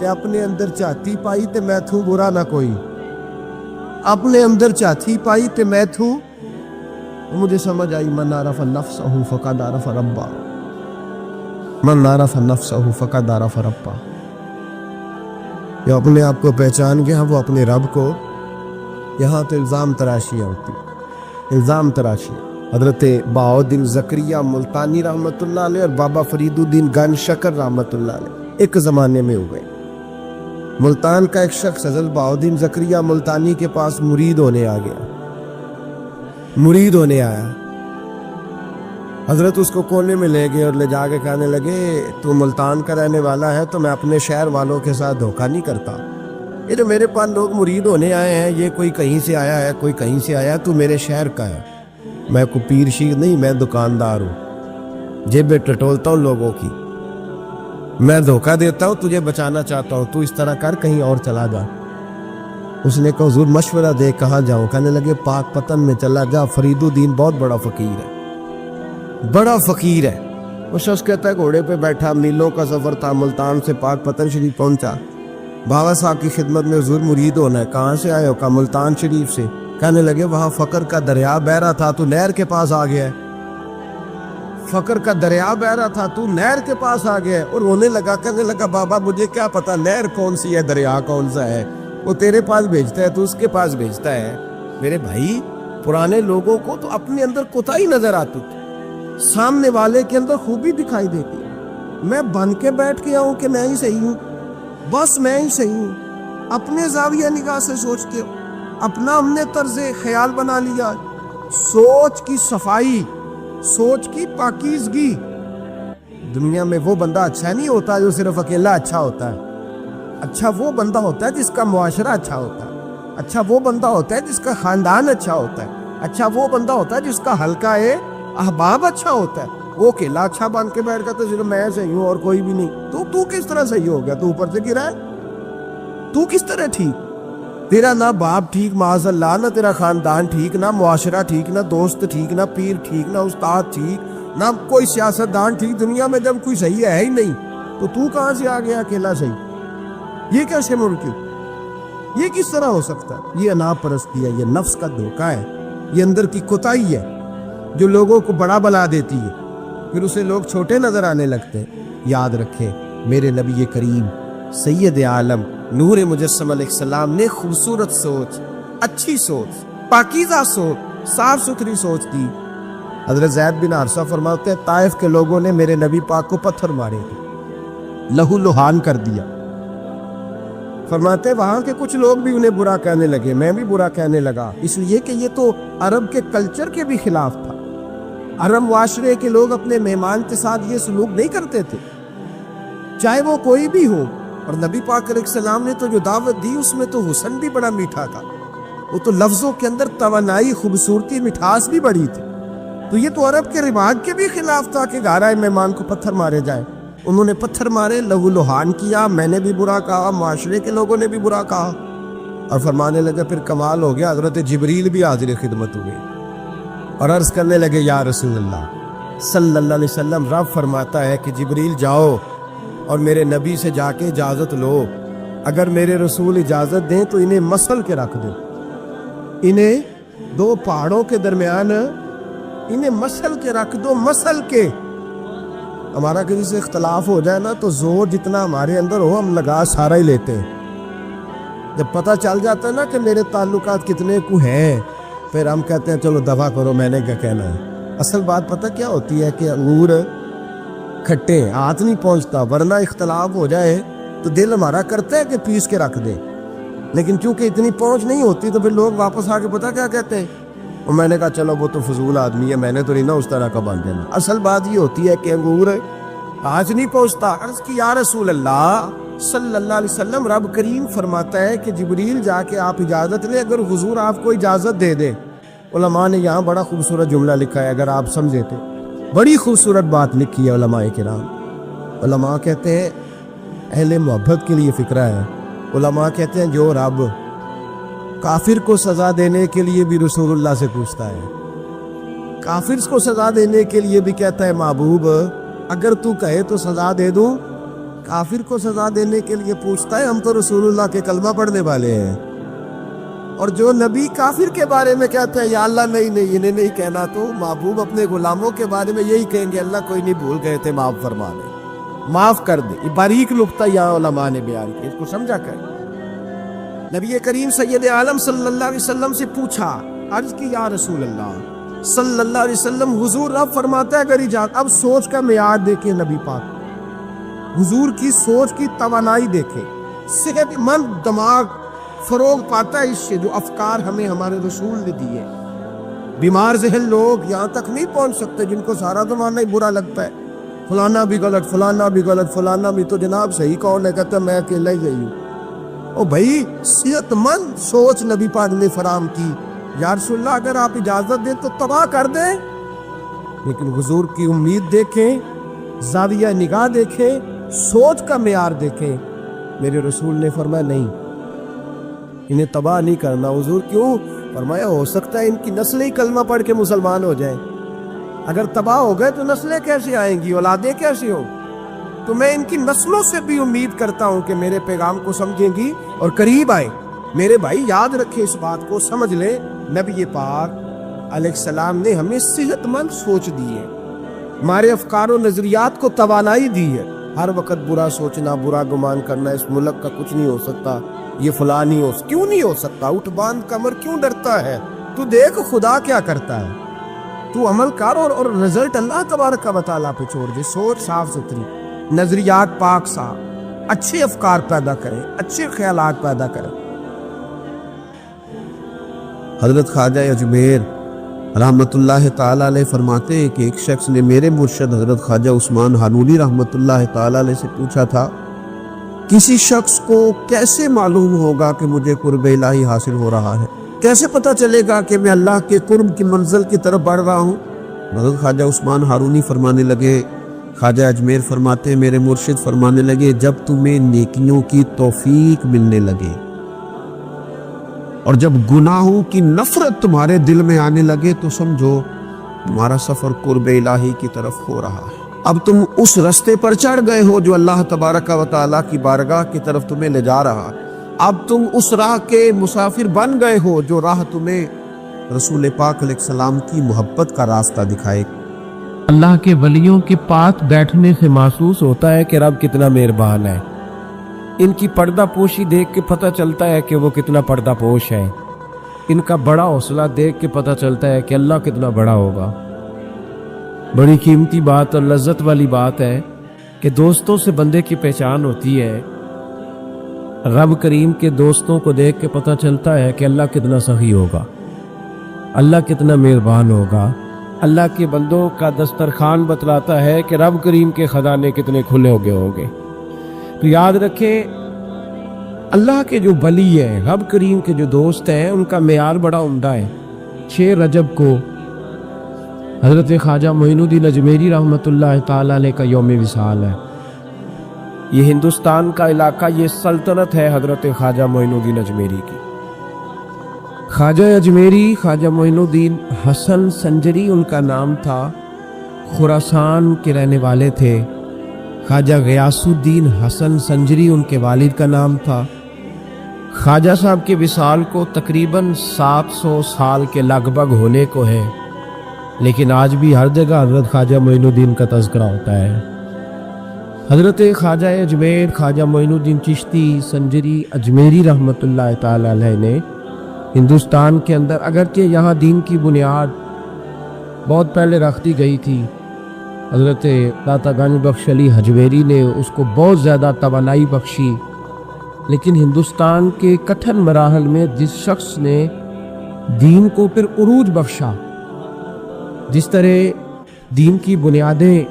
تے اپنے اندر چاہتی پائی تے میں تھوں برا نہ کوئی، اپنے اندر چاہتی پائی تے میں تھوں. مجھے سمجھ آئی من عرف نفسہ فقد عرف ربہ، من عرف نفسہ فقد عرف ربہ. جو اپنے آپ کو پہچان گیا وہ اپنے رب کو. یہاں تو الزام تراشیاں ہوتی، الزام تراشی. حضرت بہاؤالدین زکریا ملتانی رحمۃ اللہ علیہ اور بابا فرید الدین گن شکر رحمۃ اللہ علیہ ایک زمانے میں ہوئے. ملتان کا ایک شخص حضرت بہاؤالدین زکریا ملتانی کے پاس مرید ہونے آ گیا، مرید ہونے آیا. حضرت اس کو کونے میں لے گئے اور لے جا کے کہنے لگے تو ملتان کا رہنے والا ہے تو میں اپنے شہر والوں کے ساتھ دھوکہ نہیں کرتا. یہ جو میرے پاس لوگ مرید ہونے آئے ہیں یہ کوئی کہیں سے آیا ہے کوئی کہیں سے آیا، تو میرے شہر کا ہے. میں کوئی پیر شیر نہیں، میں دکاندار ہوں، جیبیں ٹٹولتا ہوں لوگوں کی، میں دھوکہ دیتا ہوں، تجھے بچانا چاہتا ہوں، تو اس طرح کر کہیں اور چلا جا. اس نے کہا حضور مشورہ دے کہاں جاؤں؟ کہنے لگے پاک پتن میں چلا جا، فرید الدین بہت بڑا فقیر ہے، بڑا فقیر ہے. وہ شخص کہتا ہے گھوڑے پہ بیٹھا، میلوں کا سفر تھا، ملتان سے پاک پتن شریف پہنچا. بابا صاحب کی خدمت میں حضور مرید ہونا ہے. کہاں سے آئے ہو؟ کہا ملتان شریف سے. کہنے لگے وہاں فقر کا دریا بہ رہا تھا تو نہر کے پاس آ گیا ہے، فقر کا دریا بہ رہا تھا تو نہر کے پاس آ گیا ہے. اور رونے لگا، کہنے لگا بابا مجھے کیا پتا نہر کون سی ہے دریا کون سا ہے، وہ تیرے پاس بھیجتا ہے تو اس کے پاس بھیجتا ہے. میرے بھائی پرانے لوگوں کو تو اپنے اندر کوتاہی نظر آتی تھی، سامنے والے کے اندر خوبی دکھائی دیتی. میں بن کے بیٹھ کے آؤں کہ میں ہی صحیح ہوں، بس میں ہی صحیح ہوں، اپنے زاویہ نگاہ سے سوچتے ہو، اپنا ہم نے طرز خیال بنا لیا. سوچ کی صفائی، سوچ کی پاکیزگی. دنیا میں وہ بندہ اچھا نہیں ہوتا جو صرف اکیلا اچھا ہوتا ہے. اچھا وہ بندہ ہوتا ہے جس کا معاشرہ اچھا ہوتا ہے، اچھا وہ بندہ ہوتا ہے جس کا خاندان اچھا ہوتا ہے، اچھا وہ بندہ ہوتا ہے جس کا حلقہ احباب اچھا ہوتا ہے. وہ اکیلا اچھا بن کے بیٹھ گیا تو صرف میں صحیح ہوں اور کوئی بھی نہیں. تو کس طرح صحیح ہو گیا؟ تو اوپر سے گرا ہے، تو کس طرح ٹھیک؟ تیرا نہ باپ ٹھیک معاذ اللہ، نہ تیرا خاندان ٹھیک، نہ معاشرہ ٹھیک، نہ دوست ٹھیک، نہ پیر ٹھیک، نہ استاد ٹھیک، نہ کوئی سیاستدان ٹھیک. دنیا میں جب کوئی صحیح ہے ہی نہیں تو کہاں سے آ گیا اکیلا صحیح؟ یہ کیسے ممکن؟ یہ کس طرح ہو سکتا ہے؟ یہ انا پرستی ہے، یہ نفس کا دھوکہ ہے، یہ اندر کی کوتاہی ہے جو لوگوں کو بڑا بنا دیتی ہے، پھر اسے لوگ چھوٹے نظر آنے لگتے ہیں. یاد رکھیں میرے نبی کریم سید عالم نور مجسم علیہ السلام نے خوبصورت سوچ، اچھی سوچ، پاکیزہ سوچ، صاف ستھری سوچ دی. حضرت زید بن حارثہ فرماتے ہیں طائف کے لوگوں نے میرے نبی پاک کو پتھر مارے تھے، لہو لہان کر دیا. فرماتے وہاں کے کچھ لوگ بھی انہیں برا کہنے لگے، میں بھی برا کہنے لگا، اس لیے کہ یہ تو عرب کے کلچر کے بھی خلاف تھا. عرب معاشرے کے لوگ اپنے مہمان کے ساتھ یہ سلوک نہیں کرتے تھے، چاہے وہ کوئی بھی ہو. اور نبی پاک علیہ السلام نے تو جو دعوت دی اس میں تو حسن بھی بڑا میٹھا تھا، وہ تو لفظوں کے اندر توانائی، خوبصورتی، مٹھاس بھی بڑی تھی. تو یہ تو عرب کے رواج کے بھی خلاف تھا کہ گھر آئے مہمان کو پتھر مارے جائے. انہوں نے پتھر مارے، لہو لہان کیا، میں نے بھی برا کہا، معاشرے کے لوگوں نے بھی برا کہا. اور فرمانے لگے پھر کمال ہو گیا، حضرت جبریل بھی حاضر خدمت ہوئے اور عرض کرنے لگے یا رسول اللہ صلی اللہ علیہ وسلم، رب فرماتا ہے کہ جبریل جاؤ اور میرے نبی سے جا کے اجازت لو، اگر میرے رسول اجازت دیں تو انہیں مسل کے رکھ دو، انہیں دو پہاڑوں کے درمیان انہیں مسل کے رکھ دو. مسل کے ہمارا کسی سے اختلاف ہو جائے نا تو زور جتنا ہمارے اندر ہو ہم لگا سارا ہی لیتے ہیں. جب پتہ چل جاتا ہے نا کہ میرے تعلقات کتنے کو ہیں پھر ہم کہتے ہیں چلو دفع کرو، میں نے کیا کہنا ہے. اصل بات پتہ کیا ہوتی ہے کہ انگور کھٹے ہاتھ نہیں پہنچتا، ورنہ اختلاف ہو جائے تو دل ہمارا کرتا ہے کہ پیس کے رکھ دے، لیکن چونکہ اتنی پہنچ نہیں ہوتی تو پھر لوگ واپس آ کے پتہ کیا کہتے ہیں، اور میں نے کہا چلو وہ تو فضول آدمی ہے، میں نے تو نہیں نا اس طرح کا باندھ دینا. اصل بات یہ ہوتی ہے کہ انگور ہاتھ نہیں پہنچتا. عرض کی یا رسول اللہ صلی اللہ علیہ وسلم، رب کریم فرماتا ہے کہ جبریل جا کے آپ اجازت لیں، اگر حضور آپ کو اجازت دے دے. علماء نے یہاں بڑا خوبصورت جملہ لکھا ہے، اگر آپ سمجھے تھے بڑی خوبصورت بات لکھی ہے علماء کرام. علماء کہتے ہیں اہل محبت کے لیے فکرہ ہے. علماء کہتے ہیں جو رب کافر کو سزا دینے کے لیے بھی رسول اللہ سے پوچھتا ہے، کافر کو سزا دینے کے لیے بھی کہتا ہے محبوب اگر تو کہے تو سزا دے دوں، کافر کو سزا دینے کے لیے پوچھتا ہے، ہم تو رسول اللہ کے کلمہ پڑھنے والے ہیں. اور جو نبی کافر کے بارے میں کہتے ہیں یا اللہ نہیں انہیں نہیں کہنا، تو محبوب اپنے غلاموں کے بارے میں یہی کہیں گے، اللہ کوئی نہیں، بھول گئے تھے، معاف فرما دے، معاف کر دے. یہ باریک نقطہ یہاں علماء نے بیان کیا، اس کو سمجھا کر. نبی کریم سید عالم صلی اللہ علیہ وسلم سے پوچھا، عرض کی یا رسول اللہ صلی اللہ علیہ وسلم، حضور اب فرماتا ہے اگر اجازت. اب سوچ کا معیار دیکھیں نبی پاک، حضور کی سوچ کی توانائی دیکھیں. صحت مند دماغ فروغ پاتا ہے اس سے، جو افکار ہمیں ہمارے رسول نے دیے. بیمار ذہن لوگ یہاں تک نہیں پہنچ سکتے، جن کو سارا زمانہ ہی برا لگتا ہے، فلانا بھی غلط، فلانا بھی غلط، فلانا بھی، تو جناب صحیح کون ہے؟ کہتا ہے میں اکیلا ہی گئی ہوں. او بھائی، صحت مند سوچ نبی پاک نے فراہم کی. یا رسول اللہ اگر آپ اجازت دیں تو تباہ کر دیں. لیکن حضور کی امید دیکھیں، زاویہ نگاہ دیکھیں، سوچ کا معیار دیکھیں. میرے رسول نے فرمایا نہیں، انہیں تباہ نہیں کرنا. حضور کیوں؟ فرمایا ہو سکتا ہے ان کی نسلیں ہی کلمہ پڑھ کے مسلمان ہو جائیں. اگر تباہ ہو گئے تو نسلیں کیسے آئیں گی، اولادیں کیسے ہوں؟ تو میں ان کی نسلوں سے بھی امید کرتا ہوں کہ میرے پیغام کو سمجھیں گی اور قریب آئیں. میرے بھائی یاد رکھیں، اس بات کو سمجھ لیں، نبی پاک علیہ السلام نے ہمیں صحت مند سوچ دی ہے، ہمارے افکار و نظریات کو توانائی دی ہے. ہر وقت برا سوچنا، برا گمان کرنا، اس ملک کا کچھ نہیں ہو سکتا، یہ فلاں نہیں ہو، کیوں نہیں ہو سکتا؟ اٹھ باندھ کمر کیوں ڈرتا ہے؟ تو دیکھ خدا کیا کرتا ہے، تو عمل کر اور رزلٹ اللہ تبارک و تعالیٰ پہ چھوڑ دے. سوچ صاف ستھری، نظریات پاک صاف، اچھے افکار پیدا کریں، اچھے خیالات پیدا کریں. حضرت خواجہ اجمیر رحمت اللہ تعالیٰ علیہ فرماتے ہیں کہ ایک شخص نے میرے مرشد حضرت خواجہ عثمان ہارونی رحمت اللہ تعالیٰ علیہ سے پوچھا تھا، کسی شخص کو کیسے معلوم ہوگا کہ مجھے قرب الہی حاصل ہو رہا ہے؟ کیسے پتہ چلے گا کہ میں اللہ کے قرب کی منزل کی طرف بڑھ رہا ہوں؟ حضرت خواجہ عثمان ہارونی فرمانے لگے، خواجہ اجمیر فرماتے ہیں میرے مرشد فرمانے لگے، جب تمہیں نیکیوں کی توفیق ملنے لگے اور جب گناہوں کی نفرت تمہارے دل میں آنے لگے تو سمجھو تمہارا سفر قرب الہی کی طرف ہو رہا ہے. اب تم اس رستے پر چڑھ گئے ہو جو اللہ تبارک و تعالیٰ کی بارگاہ کی طرف تمہیں لے جا رہا ہے. اب تم اس راہ کے مسافر بن گئے ہو جو راہ تمہیں رسول پاک علیہ السلام کی محبت کا راستہ دکھائے. اللہ کے ولیوں کے پاس بیٹھنے سے محسوس ہوتا ہے کہ رب کتنا مہربان ہے. ان کی پردہ پوشی دیکھ کے پتہ چلتا ہے کہ وہ کتنا پردہ پوش ہے. ان کا بڑا حوصلہ دیکھ کے پتہ چلتا ہے کہ اللہ کتنا بڑا ہوگا. بڑی قیمتی بات اور لذت والی بات ہے کہ دوستوں سے بندے کی پہچان ہوتی ہے. رب کریم کے دوستوں کو دیکھ کے پتہ چلتا ہے کہ اللہ کتنا سخی ہوگا، اللہ کتنا مہربان ہوگا. اللہ کے بندوں کا دسترخوان بتلاتا ہے کہ رب کریم کے خزانے کتنے کھلے ہوگے ہوگے. تو یاد رکھیں، اللہ کے جو ولی ہیں، رب کریم کے جو دوست ہیں، ان کا معیار بڑا عمدہ ہے. 6 رجب کو حضرت خواجہ معین الدین اجمیری رحمۃ اللہ تعالیٰ علیہ کا یوم وصال ہے. یہ ہندوستان کا علاقہ، یہ سلطنت ہے حضرت خواجہ معین الدین اجمیری کی. خواجہ اجمیری خواجہ معین الدین حسن سنجری ان کا نام تھا، خراسان کے رہنے والے تھے. خواجہ غیاث الدین حسن سنجری ان کے والد کا نام تھا. خواجہ صاحب کے وصال کو تقریباً 700 سال کے لگ بھگ ہونے کو ہے، لیکن آج بھی ہر جگہ حضرت خواجہ معین الدین کا تذکرہ ہوتا ہے. حضرت خواجہ اجمیر خواجہ معین الدین چشتی سنجری اجمیری رحمۃ اللہ تعالی علیہ نے ہندوستان کے اندر، اگرچہ یہاں دین کی بنیاد بہت پہلے رکھ دی گئی تھی، حضرت داتا گنج بخش علی حجویری نے اس کو بہت زیادہ توانائی بخشی، لیکن ہندوستان کے کٹھن مراحل میں جس شخص نے دین کو پھر عروج بخشا، جس طرح دین کی بنیادیں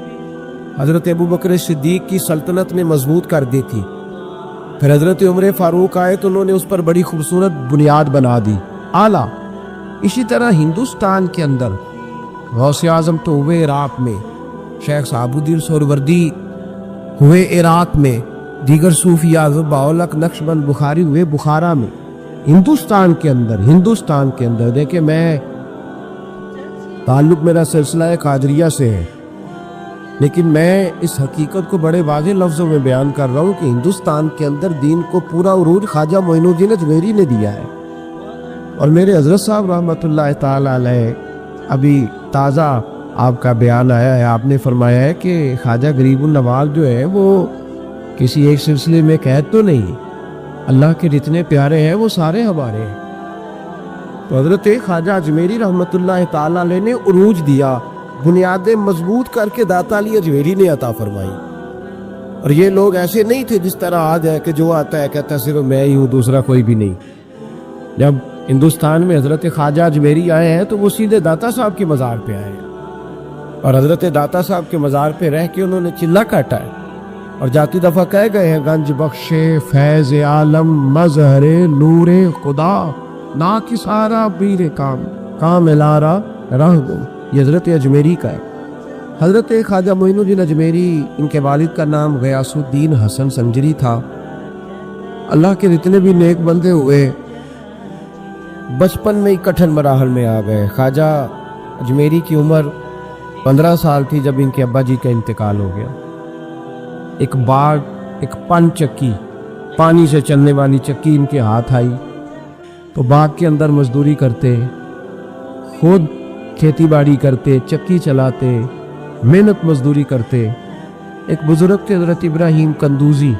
حضرت ابوبکر صدیق کی سلطنت نے مضبوط کر دی تھی، پھر حضرت عمر فاروق آئے تو انہوں نے اس پر بڑی خوبصورت بنیاد بنا دی، اعلیٰ. اسی طرح ہندوستان کے اندر غوث اعظم تو ہوئے عراق میں، شیخ صاحب الدین سہروردی ہوئے عراق میں، دیگر صوفی اعظم باولک نقشبند بخاری ہوئے بخارا میں. ہندوستان کے اندر دیکھیں، میں تعلق میرا سلسلہ قادریہ سے ہے، لیکن میں اس حقیقت کو بڑے واضح لفظوں میں بیان کر رہا ہوں کہ ہندوستان کے اندر دین کو پورا عروج خواجہ معین الدین اجمیری نے دیا ہے. اور میرے حضرت صاحب رحمۃ اللہ تعالی علیہ ابھی تازہ آپ کا بیان آیا ہے، آپ نے فرمایا ہے کہ خواجہ غریب النواز جو ہے وہ کسی ایک سلسلے میں قید تو نہیں، اللہ کے جتنے پیارے ہیں وہ سارے ہمارے ہیں. تو حضرت خواجہ اجمیری رحمۃ اللہ تعالی علیہ نے عروج دیا، بنیادیں مضبوط کر کے داتا علی اجمیری نے عطا فرمائی. اور یہ لوگ ایسے نہیں تھے جس طرح آج ہے کہ جو آتا ہے کہتا ہے صرف میں ہی ہوں، دوسرا کوئی بھی نہیں. جب ہندوستان میں حضرت خواجہ اجمیری آئے ہیں تو وہ سیدھے داتا صاحب کے مزار پہ آئے ہیں، اور حضرت داتا صاحب کے مزار پہ رہ کے انہوں نے چلہ کاٹا ہے اور جاتی دفعہ کہہ گئے ہیں گنج بخشے فیض عالم مظہر نور خدا نا کی سارا بیر کام الارا راہ گم. یہ حضرت اجمیری کا ہے. حضرت خواجہ معین الدین اجمیری، ان کے والد کا نام غیاث الدین حسن سنجری تھا. اللہ کے جتنے بھی نیک بندے ہوئے بچپن میں ہی کٹھن مراحل میں آ گئے. خواجہ اجمیری کی عمر 15 سال تھی جب ان کے ابا جی کا انتقال ہو گیا. ایک باغ، ایک پن چکی، پانی سے چلنے والی چکی ان کے ہاتھ آئی تو باغ کے اندر مزدوری کرتے، خود کھیتی باڑی کرتے، چکی چلاتے، محنت مزدوری کرتے. ایک بزرگ تھے حضرت ابراہیم قندوزی،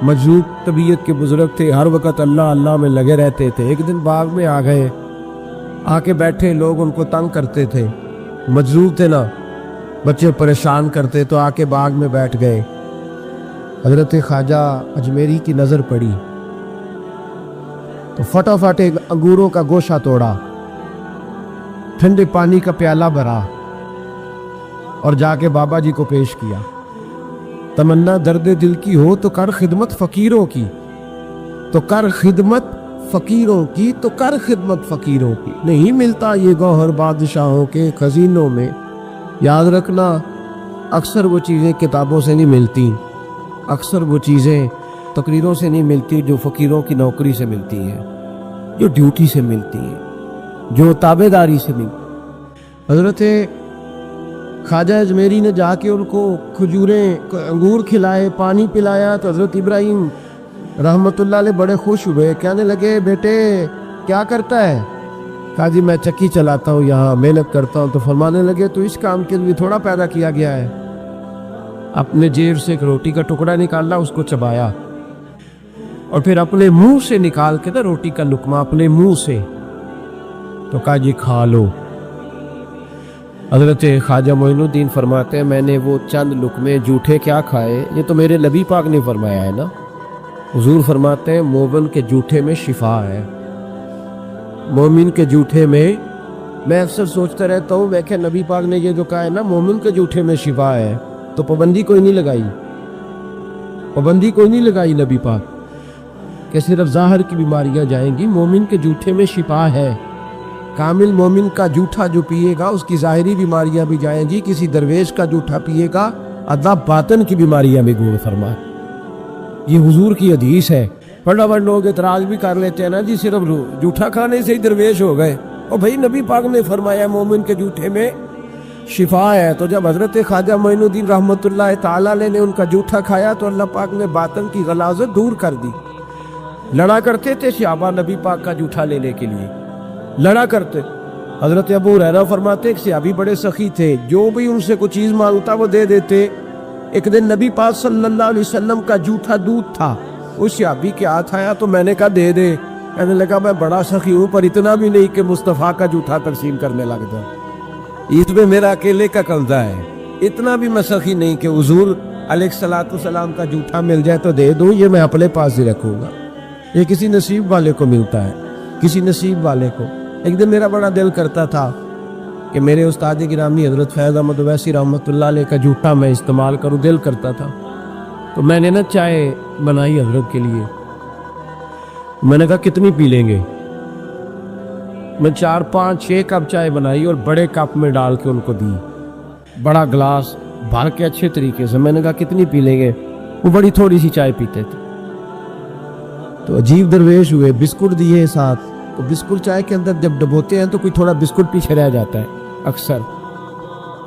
مجذوب طبیعت کے بزرگ تھے، ہر وقت اللہ اللہ میں لگے رہتے تھے. ایک دن باغ میں آ گئے، آ کے بیٹھے، لوگ ان کو تنگ کرتے تھے، مجذوب تھے نا، بچے پریشان کرتے تو آ کے باغ میں بیٹھ گئے. حضرت خواجہ اجمیری کی نظر پڑی تو فٹافٹ ایک انگوروں کا گوشہ توڑا، ٹھنڈے پانی کا پیالہ بھرا اور جا کے بابا جی کو پیش کیا. تمنا درد دل کی ہو تو کر خدمت فقیروں کی، تو کر خدمت فقیروں کی، تو کر خدمت فقیروں کی. نہیں ملتا یہ گوہر بادشاہوں کے خزینوں میں. یاد رکھنا، اکثر وہ چیزیں کتابوں سے نہیں ملتی، اکثر وہ چیزیں تقریروں سے نہیں ملتی جو فقیروں کی نوکری سے ملتی ہیں، جو ڈیوٹی سے ملتی ہیں، جو تابع داری سے ملتی. حضرت خواجہ اجمیری نے جا کے ان کو کھجوریں، انگور کھلائے، پانی پلایا تو حضرت ابراہیم رحمۃ اللہ علیہ بڑے خوش ہوئے. کہنے لگے بیٹے کیا کرتا ہے؟ کہا جی میں چکی چلاتا ہوں، یہاں محنت کرتا ہوں. تو فرمانے لگے تو اس کام کے لیے تھوڑا پیدا کیا گیا ہے. اپنے جیب سے ایک روٹی کا ٹکڑا نکالا، اس کو چبایا اور پھر اپنے منہ سے نکال کے نا روٹی کا لقمہ اپنے منہ سے، تو کہا جی کھا لو. حضرت خواجہ معین الدین فرماتے ہیں میں نے وہ چند لقمے جھوٹے کیا کھائے، یہ تو میرے نبی پاک نے فرمایا ہے نا. حضور فرماتے ہیں مومن کے جھوٹے میں شفا ہے. مومن کے جھوٹے میں اکثر سوچتا رہتا ہوں، میں کہ نبی پاک نے یہ جو کہا ہے نا مومن کے جھوٹے میں شفا ہے، تو پابندی کوئی نہیں لگائی، پابندی کوئی نہیں لگائی نبی پاک کہ صرف ظاہر کی بیماریاں جائیں گی. مومن کے جھوٹے میں شفا ہے. کامل مومن کا جھوٹا جو پیے گا اس کی ظاہری بیماریاں بھی جائیں گی. کسی درویش کا جھوٹا پیے گا عذاب باطن کی بیماریاں بھی گور فرما. یہ حضور کی حدیث ہے. بڑا لوگ اعتراض بھی کر لیتے ہیں نا جی صرف جھوٹا کھانے سے ہی درویش ہو گئے. اور بھائی نبی پاک نے فرمایا مومن کے جھوٹے میں شفا ہے. تو جب حضرت خواجہ معین الدین رحمۃ اللہ تعالی علیہ نے ان کا جھوٹا کھایا تو اللہ پاک نے باطن کی غلاظت دور کر دی. لڑا کرتے تھے صحابہ نبی پاک کا جھوٹا لینے کے لیے، لڑا کرتے. حضرت ابو ہریرہ فرماتے کہ صحابی بڑے سخی تھے، جو بھی ان سے کوئی چیز مانگتا وہ دے دیتے. ایک دن نبی پاک صلی اللہ علیہ وسلم کا جھوٹا دودھ تھا، اس صحابی کے ہاتھ آیا تو میں نے کہا دے دے. کہنے لگا میں بڑا سخی ہوں پر اتنا بھی نہیں کہ مصطفیٰ کا جھوٹا تقسیم کرنے لگ جاؤں، اس میں میرا اکیلے کا قبضہ ہے. اتنا بھی میں سخی نہیں کہ حضور علیہ الصلوۃ والسلام کا جھوٹا مل جائے تو دے دوں، یہ میں اپنے پاس ہی رکھوں گا. یہ کسی نصیب والے کو ملتا ہے، کسی نصیب والے کو. ایک دن میرا بڑا دل کرتا تھا کہ میرے استاد گرامی حضرت فیض احمد اویسی رحمۃ اللہ علیہ کا جھوٹا میں استعمال کروں، دل کرتا تھا. تو میں نے نا چائے بنائی حضرت کے لیے. میں نے کہا کتنی پی لیں گے؟ میں 4 5 6 کپ چائے بنائی اور بڑے کپ میں ڈال کے ان کو دی، بڑا گلاس بھر کے اچھے طریقے سے. میں نے کہا کتنی پی لیں گے؟ وہ بڑی تھوڑی سی چائے پیتے تھے. تو عجیب درویش ہوئے، بسکٹ دیے ساتھ. تو بسکٹ چائے کے اندر جب ڈبوتے ہیں تو کوئی تھوڑا بسکٹ پیچھے رہ جاتا ہے اکثر.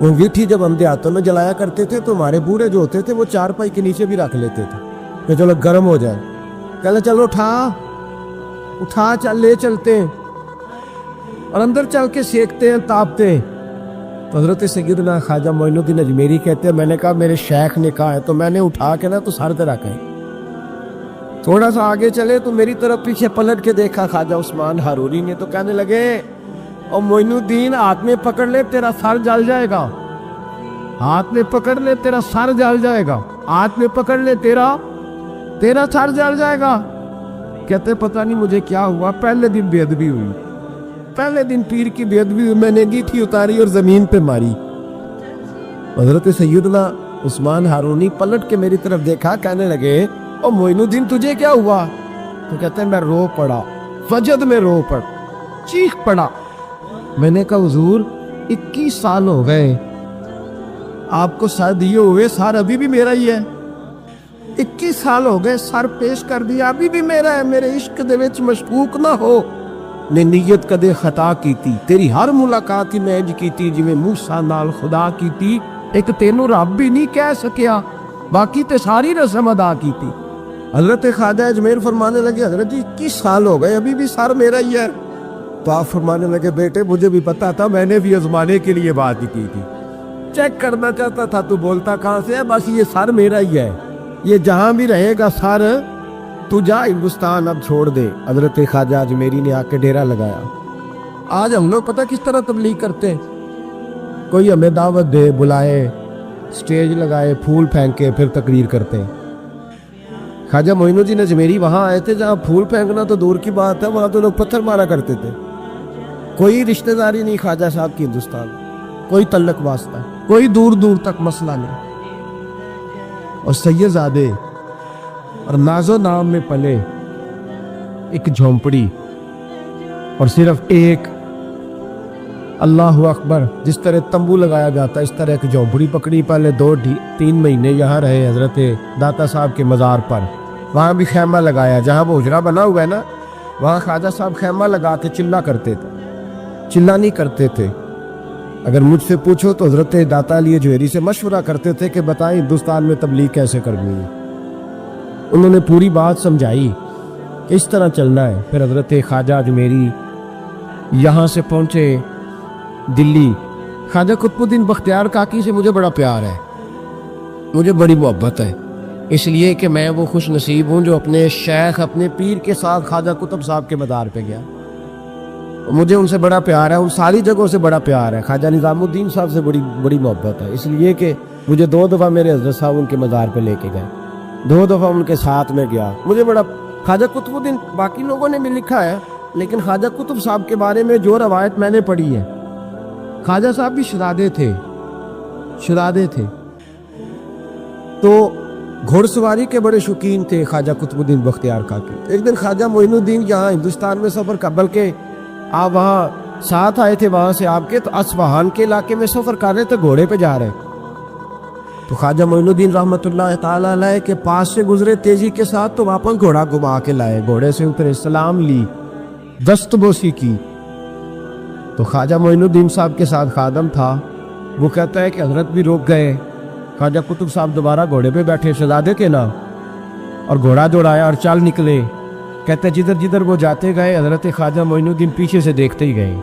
وہ انگیٹھی جب ہم دیہاتوں میں جلایا کرتے تھے تو ہمارے بوڑھے جو ہوتے تھے وہ چارپائی کے نیچے بھی رکھ لیتے تھے کہ چلو گرم ہو جائے. کہتے چلو اٹھا چل لے چلتے ہیں اور اندر چل کے سیکتے ہیں تاپتے ہیں. تو حضرت سیدنا خواجہ معین الدین اجمیری کہتے ہیں میں نے کہا میرے شیخ نے کہا ہے تو میں نے اٹھا کے نا تو سر پہ رکھا. تھوڑا سا آگے چلے تو میری طرف پیچھے پلٹ کے دیکھا خواجہ عثمان ہارونی نے تو کہنے لگے اور معین الدین ہاتھ میں پکڑ لے تیرا سر جل جائے گا, ہاتھ میں پکڑ لے تیرا سر جل جائے گا, ہاتھ میں پکڑ لے تیرا سر جل جائے گا. کہتے پتہ نہیں مجھے کیا ہوا, پہلے دن بے ادبی ہوئی, پہلے دن پیر کی بے ادبی ہوئی, میں نے انگیٹھی اتاری اور زمین پہ ماری. حضرت سیدنا عثمان ہارونی پلٹ کے میری طرف دیکھا, کہنے لگے او معین الدین تجھے کیا ہوا؟ تو کہتے ہیں میں رو پڑا, وجد میں رو پڑ, چیخ پڑا. میں نے کہا حضور 21 سال ہو گئے آپ کو سر دیے ہوئے, سر ابھی بھی میرا ہی ہے. 21 سال ہو گئے سر پیش کر دیا, ابھی بھی میرا ہے. میرے عشق دے وچ مشکوک نہ ہو, نے نیت کدے خطا کیتی, تیری ہر ملاقات ہی میں انج کیتی جویں موسیٰ نال خدا کیتی, ایک تینوں رب بھی نہیں کہہ سکیا, باقی تے ساری رسم ادا کیتی. حضرت خواجہ اجمیر فرمانے لگے حضرت جی 21 سال ہو گئے ابھی بھی سر میرا ہی ہے. تو آپ فرمانے لگے بیٹے مجھے بھی پتا تھا, میں نے بھی آزمانے کے لیے بات کی تھی, چیک کرنا چاہتا تھا تو بولتا کہاں سے ہے, بس یہ سر میرا ہی ہے, یہ جہاں بھی رہے گا سر, تو جا ہندوستان اب چھوڑ دے. حضرت خواجہ اجمیری نے آ کے ڈیرا لگایا. آج ہم لوگ پتہ کس طرح تبلیغ کرتے ہیں, کوئی ہمیں دعوت دے, بلائے, سٹیج لگائے, پھول پھینکے, پھر تقریر کرتے ہیں. خواجہ معین الدین اجمیری وہاں آئے تھے جہاں پھول پھینکنا تو دور کی بات ہے, وہاں تو لوگ پتھر مارا کرتے تھے. کوئی رشتہ داری نہیں خواجہ صاحب کی ہندوستان میں, کوئی تعلق واسطہ, کوئی دور دور تک مسئلہ نہیں. اور سید زادے اور ناز و نام میں پلے, ایک جھونپڑی اور صرف ایک اللہ اکبر, جس طرح تمبو لگایا جاتا ہے اس طرح ایک جھونپڑی پکڑی, پہلے 2-3 مہینے یہاں رہے حضرت داتا صاحب کے مزار پر. وہاں بھی خیمہ لگایا, جہاں وہ حجرہ بنا ہوا ہے نا وہاں خواجہ صاحب خیمہ لگا کے چلا کرتے تھے, چلا نہیں کرتے تھے. اگر مجھ سے پوچھو تو حضرت داتا علی جوہری سے مشورہ کرتے تھے کہ بتائیں ہندوستان میں تبلیغ کیسے کرنی ہے. انہوں نے پوری بات سمجھائی کہ اس طرح چلنا ہے. پھر حضرت خواجہ اجمیری یہاں سے پہنچے دلی. خواجہ قطب الدین بختیار کاکی سے مجھے بڑا پیار ہے, مجھے بڑی محبت ہے, اس لیے کہ میں وہ خوش نصیب ہوں جو اپنے شیخ اپنے پیر کے ساتھ خواجہ قطب صاحب کے مزار پہ گیا. مجھے ان سے بڑا پیار ہے, ان ساری جگہوں سے بڑا پیار ہے. خواجہ نظام الدین صاحب سے بڑی محبت ہے, اس لیے کہ مجھے 2 دفعہ میرے حضرت صاحب ان کے مزار پہ لے کے گئے, 2 دفعہ ان کے ساتھ میں گیا. مجھے بڑا خواجہ قطب الدین, باقی لوگوں نے بھی لکھا ہے لیکن خواجہ قطب صاحب کے بارے میں جو روایت میں نے پڑھی ہے, خواجہ صاحب بھی شہزادے تھے تو گھوڑ سواری کے بڑے شوقین تھے خواجہ قطب الدین بختیار کاکی. ایک دن خواجہ معین الدین یہاں ہندوستان میں سفر قبل کے آپ وہاں ساتھ آئے تھے, وہاں سے آپ کے تو اصفہان کے علاقے میں سفر کر رہے تھے, گھوڑے پہ جا رہے. تو خواجہ معین الدین رحمۃ اللہ تعالیٰ علیہ کے پاس سے گزرے تیزی کے ساتھ, تو واپس گھوڑا گھما کے لائے, گھوڑے سے اترے, سلام لی, دست بوسی کی. تو خواجہ معین الدین صاحب کے ساتھ خادم تھا, وہ کہتا ہے کہ حضرت بھی روک گئے. خواجہ قطب صاحب دوبارہ گھوڑے پہ بیٹھے شہزادے کے نام, اور گھوڑا دوڑایا اور چل نکلے. کہتے جدھر جدھر وہ جاتے گئے حضرت خواجہ معین الدین پیچھے سے دیکھتے ہی گئے.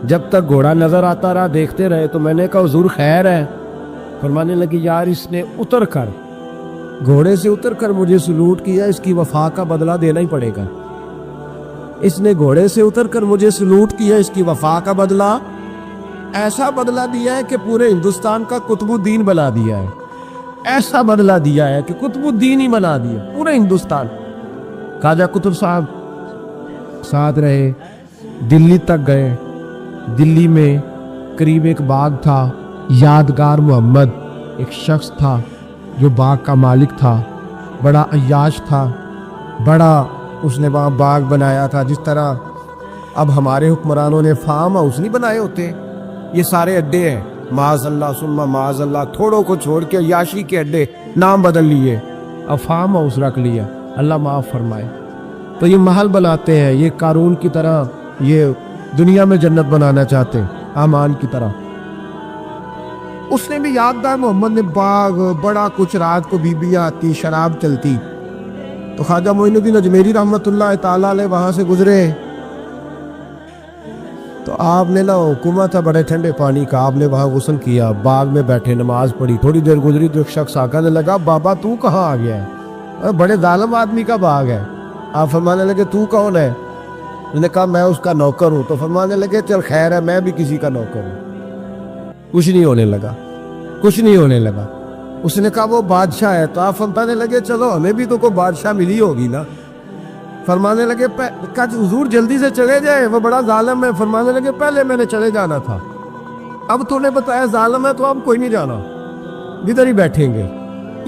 جب تک گھوڑا نظر آتا رہا دیکھتے رہے. تو میں نے کہا حضور خیر ہے؟ فرمانے لگی یار اس نے اتر کر, گھوڑے سے اتر کر مجھے سلوٹ کیا, اس کی وفا کا بدلہ دینا ہی پڑے گا. اس نے گھوڑے سے اتر کر مجھے سلوٹ کیا, اس کی وفا کا بدلہ, ایسا بدلہ دیا ہے کہ پورے ہندوستان کا قطب الدین بنا دیا ہے, ایسا بدلہ دیا ہے کہ قطب الدین ہی بنا دیا پورے ہندوستان. خواجہ قطب صاحب ساتھ رہے, دلی تک گئے. دلی میں قریب ایک باغ تھا, یادگار محمد ایک شخص تھا جو باغ کا مالک تھا, بڑا عیاش تھا, بڑا اس نے وہاں باغ بنایا تھا. جس طرح اب ہمارے حکمرانوں نے فارم ہاؤس نہیں بنائے ہوتے, یہ سارے اڈے ہیں, معاذ اللہ ثم معاذ اللہ, تھوڑوں کو چھوڑ کے عیاشی کے اڈے نام بدل لیے, اب فارم ہاؤس رکھ لیا, اللہ معاف فرمائے. تو یہ محل بناتے ہیں, یہ قارون کی طرح یہ دنیا میں جنت بنانا چاہتے ہیں, آمان کی طرح. اس نے بھی یادگار محمد نے باغ بڑا کچھ، رات کو بیبیاں آتی، شراب چلتی، تو خواجہ معین الدین اجمیری رحمۃ اللہ تعالیٰ علیہ وہاں سے گزرے تو آپ نے نا حکومت تھا بڑے ٹھنڈے پانی کا، آپ نے وہاں غسل کیا، باغ میں بیٹھے نماز پڑھی، تھوڑی دیر گزری تو ایک شخص آ کر لگا بابا تو کہاں آ گیا ہے، بڑے ظالم آدمی کا باغ ہے۔ آپ فرمانے لگے تو کون ہے؟ انہوں نے کہا میں اس کا نوکر ہوں۔ تو فرمانے لگے چل خیر ہے، میں بھی کسی کا نوکر ہوں۔ کچھ نہیں ہونے لگا، کچھ نہیں ہونے لگا۔ اس نے کہا وہ بادشاہ ہے، تو آپ فرمانے لگے چلو ہمیں بھی تو کوئی بادشاہ ملی ہوگی نا۔ فرمانے لگے حضور جلدی سے چلے جائے، وہ بڑا ظالم ہے۔ فرمانے لگے پہلے میں نے چلے جانا تھا، اب تو نے بتایا ظالم ہے تو اب کوئی نہیں جانا، ادھر ہی بیٹھیں گے،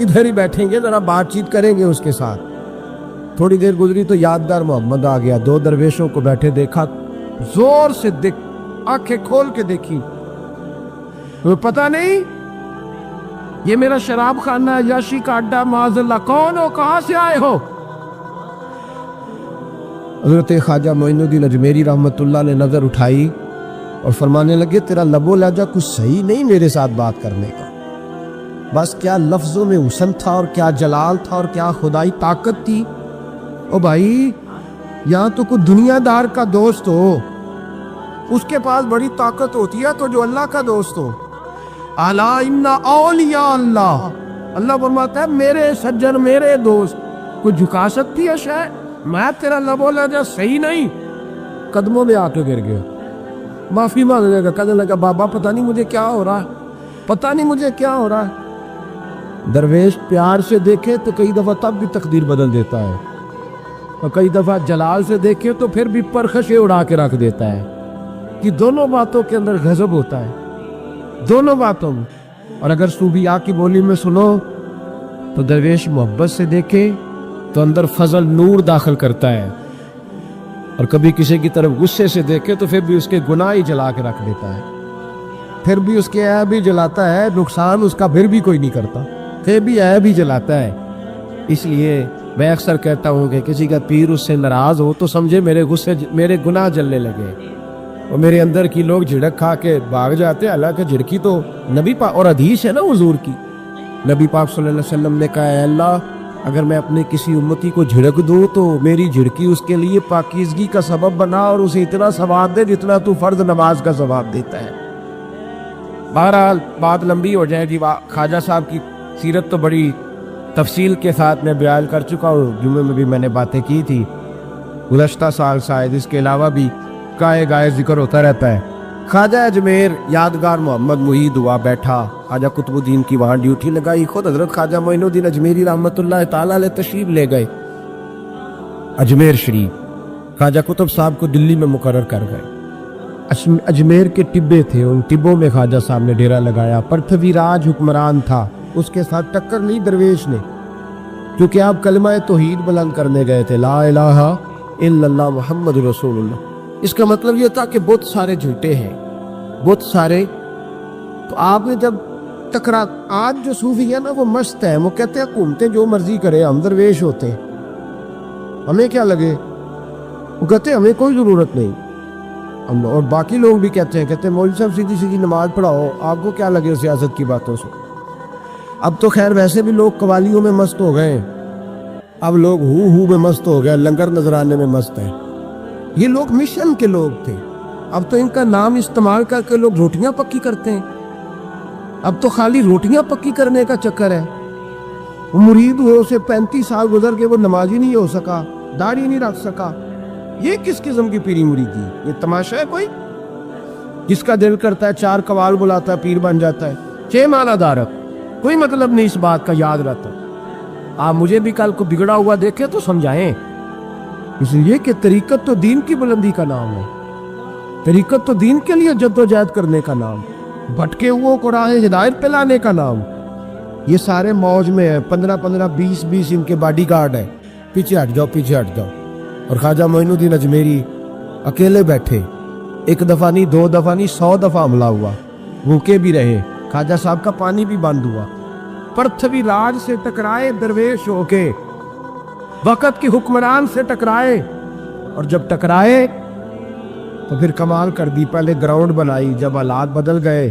ادھر ہی بیٹھیں گے، ذرا بات چیت کریں گے اس کے ساتھ۔ تھوڑی دیر گزری تو یادگار محمد آ گیا، دو درویشوں کو بیٹھے دیکھا، زور سے آنکھیں کھول کے دیکھی، تمہیں پتہ نہیں یہ میرا شراب خانہ ہے، یاشی کا اڈا، معاذ اللہ، کون ہو، کہاں سے آئے ہو؟ حضرت خواجہ معین الدین اجمیری رحمۃ اللہ نے نظر اٹھائی اور فرمانے لگے تیرا لب و لہجہ کچھ صحیح نہیں میرے ساتھ بات کرنے کا، بس کیا لفظوں میں حسن تھا اور کیا جلال تھا اور کیا خدائی طاقت تھی۔ او بھائی یہاں تو کوئی دنیا دار کا دوست ہو، اس کے پاس بڑی طاقت ہوتی ہے تو جو اللہ کا دوست ہو، الا ان اولیاء اللہ، اللہ فرماتا ہے میرے سجن، میرے دوست، کوئی جھکا سکتی ہے شے؟ میں تیرا لب و لہجہ صحیح نہیں، قدموں میں آ کے گر گیا، معافی مانگنے لگا، کہنے لگا بابا پتہ نہیں مجھے کیا ہو رہا ہے، پتہ نہیں مجھے کیا ہو رہا ہے۔ درویش پیار سے دیکھے تو کئی دفعہ تب بھی تقدیر بدل دیتا ہے، اور کئی دفعہ جلال سے دیکھے تو پھر بھی پرخشیں اڑا کے رکھ دیتا ہے، کہ دونوں باتوں کے اندر غضب ہوتا ہے، دونوں باتوں میں۔ اور اگر صوفیاء کی بولی میں سنو تو درویش محبت سے دیکھے تو اندر فضل نور داخل کرتا ہے، اور کبھی کسی کی طرف غصے سے دیکھے تو پھر بھی اس کے گناہ ہی جلا کے رکھ دیتا ہے، پھر بھی اس کے عیب ہی جلاتا ہے، نقصان اس کا پھر بھی کوئی نہیں کرتا، پھر بھی عیب ہی جلاتا ہے۔ اس لیے میں اکثر کہتا ہوں کہ کسی کا پیر اس سے ناراض ہو تو سمجھے میرے گناہ جلنے لگے، اور میرے اندر کی لوگ جھڑک کھا کے بھاگ جاتے، حالانکہ جھڑکی تو نبی پاک، اور حدیث ہے نا حضور کی، نبی پاک صلی اللہ علیہ وسلم نے کہا ہے اللہ اگر میں اپنے کسی امتی کو جھڑک دوں تو میری جھڑکی اس کے لیے پاکیزگی کا سبب بنا اور اسے اتنا ثواب دے جتنا تو فرض نماز کا ثواب دیتا ہے۔ بہرحال بات لمبی ہو جائے گی، خواجہ صاحب کی سیرت تو بڑی تفصیل کے ساتھ میں بیان کر چکا ہوں، جمعے میں بھی میں نے باتیں کی تھی، گزشتہ سال شاید، اس کے علاوہ بھی گائے گائے ذکر ہوتا رہتا ہے۔ خواجہ اجمیر یادگار محمد محید ہوا بیٹھا، خواجہ قطب الدین کی وہاں ڈیوٹی لگائی، خود حضرت خواجہ معین الدین اجمیری رحمۃ اللہ تعالیٰ علیہ تشریف لے گئے اجمیر شریف، خواجہ قطب صاحب کو دلی میں مقرر کر گئے۔ اجمیر کے ٹبے تھے، ان ٹبوں میں خواجہ صاحب نے ڈیرا لگایا۔ پرتھوی راج حکمران تھا، اس کے ساتھ ٹکر لی درویش نے، کیونکہ آپ کلمہ توحید بلند کرنے گئے تھے، لا الہ الا اللہ محمد رسول اللہ۔ اس کا مطلب یہ تھا کہ بہت سارے جھوٹے ہیں، بہت سارے، تو آپ نے جب ٹکرا، آج جو صوفی ہے نا وہ مست ہے، وہ کہتے ہیں گھومتے جو مرضی کرے، ہم درویش ہوتے ہیں، ہمیں کیا لگے، وہ کہتے ہیں ہمیں کوئی ضرورت نہیں ہم، اور باقی لوگ بھی کہتے ہیں مولوی صاحب سیدھی سیدھی نماز پڑھاؤ، آپ کو کیا لگے سیاست کی باتوں سے۔ اب تو خیر ویسے بھی لوگ قوالیوں میں مست ہو گئے، اب لوگ ہو میں مست ہو گئے، لنگر نذرانے میں مست ہیں۔ یہ لوگ مشن کے لوگ تھے، اب تو ان کا نام استعمال کر کے لوگ روٹیاں پکی کرتے ہیں، اب تو خالی روٹیاں پکی کرنے کا چکر ہے۔ وہ مرید ہوئے، اسے 35 سال گزر کے وہ نمازی نہیں ہو سکا، داڑھی نہیں رکھ سکا، یہ کس قسم کی پیری مریدی؟ یہ تماشا ہے کوئی؟ جس کا دل کرتا ہے 4 قوال بلاتا ہے، پیر بن جاتا ہے، 6 معنی دارک، کوئی مطلب نہیں اس بات کا، یاد رہتا۔ آپ مجھے بھی کل کو بگڑا ہوا دیکھیں تو سمجھائیں، اس لیے کہ طریقت تو دین کی بلندی کا نام ہے، طریقت تو دین کے لیے جدوجہد کرنے کا نام، بھٹکے ہوئے کو راہ ہدایت پہ لانے کا نام۔ یہ سارے موج میں ہیں، 15 20 ان کے باڈی گارڈ ہیں، پیچھے ہٹ جاؤ پیچھے ہٹ جاؤ۔ اور خواجہ معین الدین اجمیری اکیلے بیٹھے، 1 دفعہ نہیں 2 دفعہ نہیں 100 دفعہ حملہ ہوا، بھوکے بھی رہے، خواجہ صاحب کا پانی بھی بند ہوا، پرتھوی راج سے ٹکرائے درویش ہو کے، وقت کی حکمران سے ٹکرائے، اور جب ٹکرائے تو پھر کمال کر دی، پہلے گراؤنڈ بنائی، جب حالات بدل گئے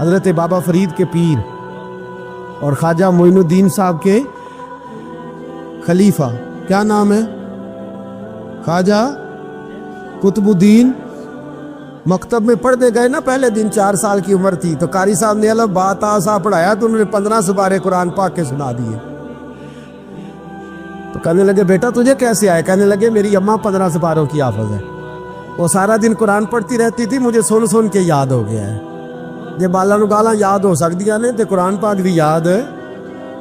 حضرت بابا فرید کے پیر اور خواجہ معین الدین صاحب کے خلیفہ, کیا نام ہے, خواجہ قطب الدین. مکتب میں پڑھنے گئے نا پہلے دن, 4 سال کی عمر تھی, تو قاری صاحب نے الف با تا سا پڑھایا تو انہوں نے 15 سپارے قرآن پاک کے سنا دیے. تو کہنے لگے بیٹا تجھے کیسے آئے؟ کہنے لگے میری اماں 15 سپاروں کی حافظ ہے, وہ سارا دن قرآن پڑھتی رہتی تھی, مجھے سن سن کے یاد ہو گیا ہے. جب بالا نو گالاں یاد ہو سکدیاں نے تے قرآن پاک بھی یاد,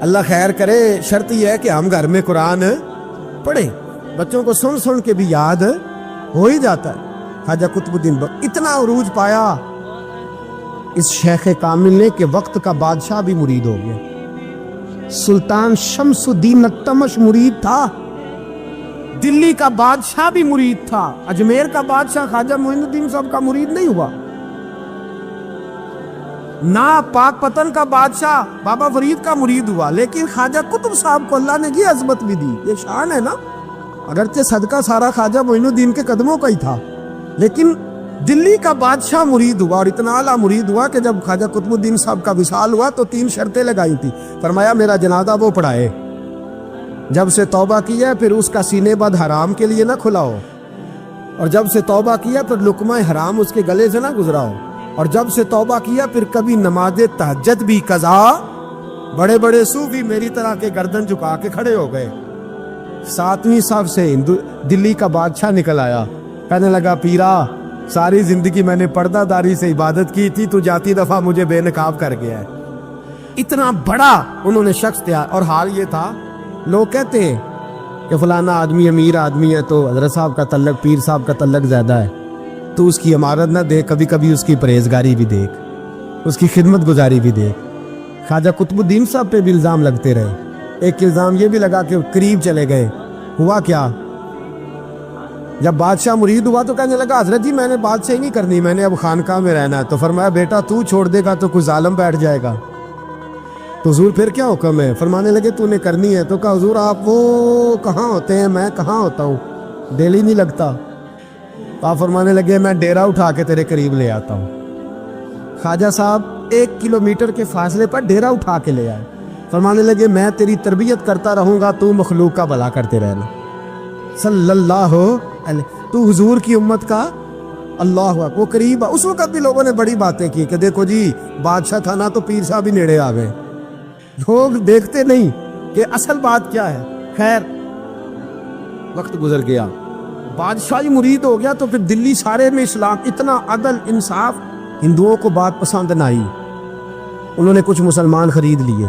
اللہ خیر کرے. شرط یہ ہے کہ ہم گھر میں قرآن پڑھیں, بچوں کو سن سن کے بھی یاد ہو ہی جاتا ہے. خواجہ قطب الدین اتنا عروج پایا اس شیخ کامل نے کہ وقت کا بادشاہ بھی مرید ہو گیا. سلطان شمس الدین التمش مرید تھا, دلی کا بادشاہ بھی مرید تھا, اجمیر کا بادشاہ خواجہ معین الدین صاحب کا مرید نہیں ہوا. نہ پاک پتن کا بادشاہ بابا فرید کا مرید ہوا, لیکن خواجہ قطب صاحب کو اللہ نے یہ عظمت بھی دی. یہ شان ہے نا, اگرچہ صدقہ سارا خواجہ معین الدین کے قدموں کا ہی تھا, لیکن دلی کا بادشاہ مرید ہوا, اور اتنا اعلیٰ مرید ہوا کہ جب خواجہ قطب الدین صاحب کا وصال ہوا تو 3 شرطیں لگائی تھی. فرمایا میرا جنازہ وہ پڑھائے, جب سے توبہ کیا پھر اس کا سینے بد حرام کے لیے نہ کھلا ہو, اور جب سے توبہ کیا پھر لقمہ حرام اس کے گلے سے نہ گزرا ہو, اور جب سے توبہ کیا پھر کبھی نماز تہجد بھی قضا. بڑے بڑے صوفی میری طرح کے گردن جھکا کے کھڑے ہو گئے. 7ویں صف سے دلی کا بادشاہ نکل آیا, کہنے لگا پیرا ساری زندگی میں نے پردہ داری سے عبادت کی تھی, تو جاتی دفعہ مجھے بے نقاب کر گیا ہے. اتنا بڑا انہوں نے شخص تھا. اور حال یہ تھا, لوگ کہتے ہیں کہ فلانا آدمی امیر آدمی ہے تو حضرت صاحب کا تعلق پیر صاحب کا تعلق زیادہ ہے, تو اس کی عمارت نہ دیکھ, کبھی کبھی اس کی پرہیزگاری بھی دیکھ, اس کی خدمت گزاری بھی دیکھ. خواجہ قطب الدین صاحب پہ بھی الزام لگتے رہے. ایک الزام یہ بھی لگا کہ قریب چلے گئے. ہوا کیا, جب بادشاہ مرید ہوا تو کہنے لگا حضرت جی میں نے بادشاہی نہیں کرنی, میں نے اب خانقاہ میں رہنا ہے. تو فرمایا بیٹا تو چھوڑ دے گا تو کوئی ظالم بیٹھ جائے گا. تو حضور پھر کیا حکم ہے؟ فرمانے لگے تو نے کرنی ہے. تو کہا حضور آپ وہ کہاں ہوتے ہیں, میں کہاں ہوتا ہوں, دل ہی نہیں لگتا. آپ فرمانے لگے میں ڈیرا اٹھا کے تیرے قریب لے آتا ہوں. خواجہ صاحب 1 کلومیٹر کے فاصلے پر ڈیرا اٹھا کے لے آئے. فرمانے لگے میں تیری تربیت کرتا رہوں گا, تو مخلوق کا بھلا کرتے رہنا. صلی اللہ علیہ, تو حضور کی امت کا اللہ اکبر. وہ قریب, اس وقت بھی لوگوں نے بڑی باتیں کی کہ دیکھو جی بادشاہ تھا نا تو پیر صاحب بھی نیڑے آ گئے. لوگ دیکھتے نہیں کہ اصل بات کیا ہے. خیر وقت گزر گیا, بادشاہی مرید ہو گیا, تو پھر دلی سارے میں اسلام, اتنا عدل انصاف, ہندوؤں کو بات پسند نہ آئی. انہوں نے کچھ مسلمان خرید لیے.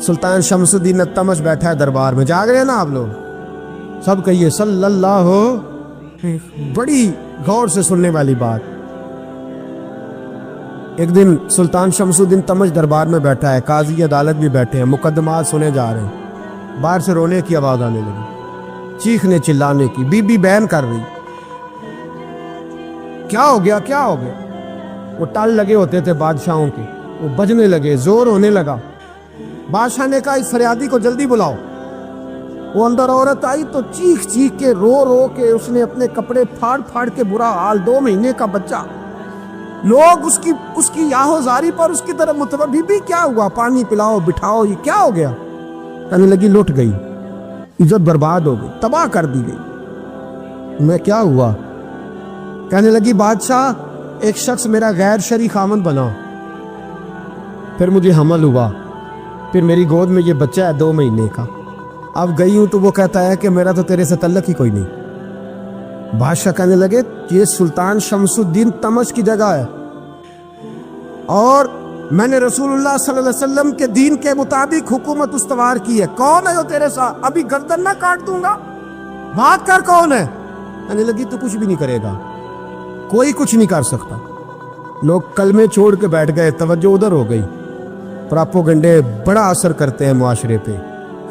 سلطان شمس الدین التمش بیٹھا ہے دربار میں, جاگ رہے ہیں نا آپ لوگ, سب کہیے صلی اللہ ہو. بڑی غور سے سننے والی بات. ایک دن سلطان شمس الدین تمش دربار میں بیٹھا ہے, قاضی عدالت بھی بیٹھے ہیں, مقدمات سنے جا رہے ہیں. باہر سے رونے کی آواز آنے لگی, چیخنے چلانے کی. بی بی بیان کر رہی, کیا ہو گیا کیا ہو گیا. وہ ٹال لگے ہوتے تھے بادشاہوں کے, وہ بجنے لگے, زور ہونے لگا. بادشاہ نے کہا اس فریادی کو جلدی بلاؤ. وہ اندر عورت آئی تو چیخ چیخ کے رو رو کے اس نے اپنے کپڑے پھاڑ پھاڑ کے, برا حال, 2 مہینے کا بچہ. لوگ اس کی یاہو زاری پر اس کی طرف متوجہ. بی بی کیا ہوا, پانی پلاؤ, بٹھاؤ, یہ کیا ہو گیا. کہنے لگی لٹ گئی, عزت برباد ہو گئی, تباہ کر دی گئی. میں کیا ہوا؟ کہنے لگی بادشاہ ایک شخص میرا غیر شرعی خامند بنا, پھر مجھے حمل ہوا, پھر میری گود میں یہ بچہ ہے 2 مہینے کا. اب گئی ہوں تو وہ کہتا ہے کہ میرا تو تیرے سے تعلق ہی کوئی نہیں. بادشاہ کہنے لگے یہ سلطان شمس الدین تمش کی جگہ ہے, اور میں نے رسول اللہ صلی اللہ علیہ وسلم کے دین کے مطابق حکومت استوار کی ہے. کون ہے جو تیرے ساتھ؟ ابھی گردن نہ کاٹ دوں گا, بات کر کون ہے. کہنے لگی تو کچھ بھی نہیں کرے گا, کوئی کچھ نہیں کر سکتا. لوگ کلمے چھوڑ کے بیٹھ گئے, توجہ ادھر ہو گئی. پراپوگنڈے بڑا اثر کرتے ہیں معاشرے پہ.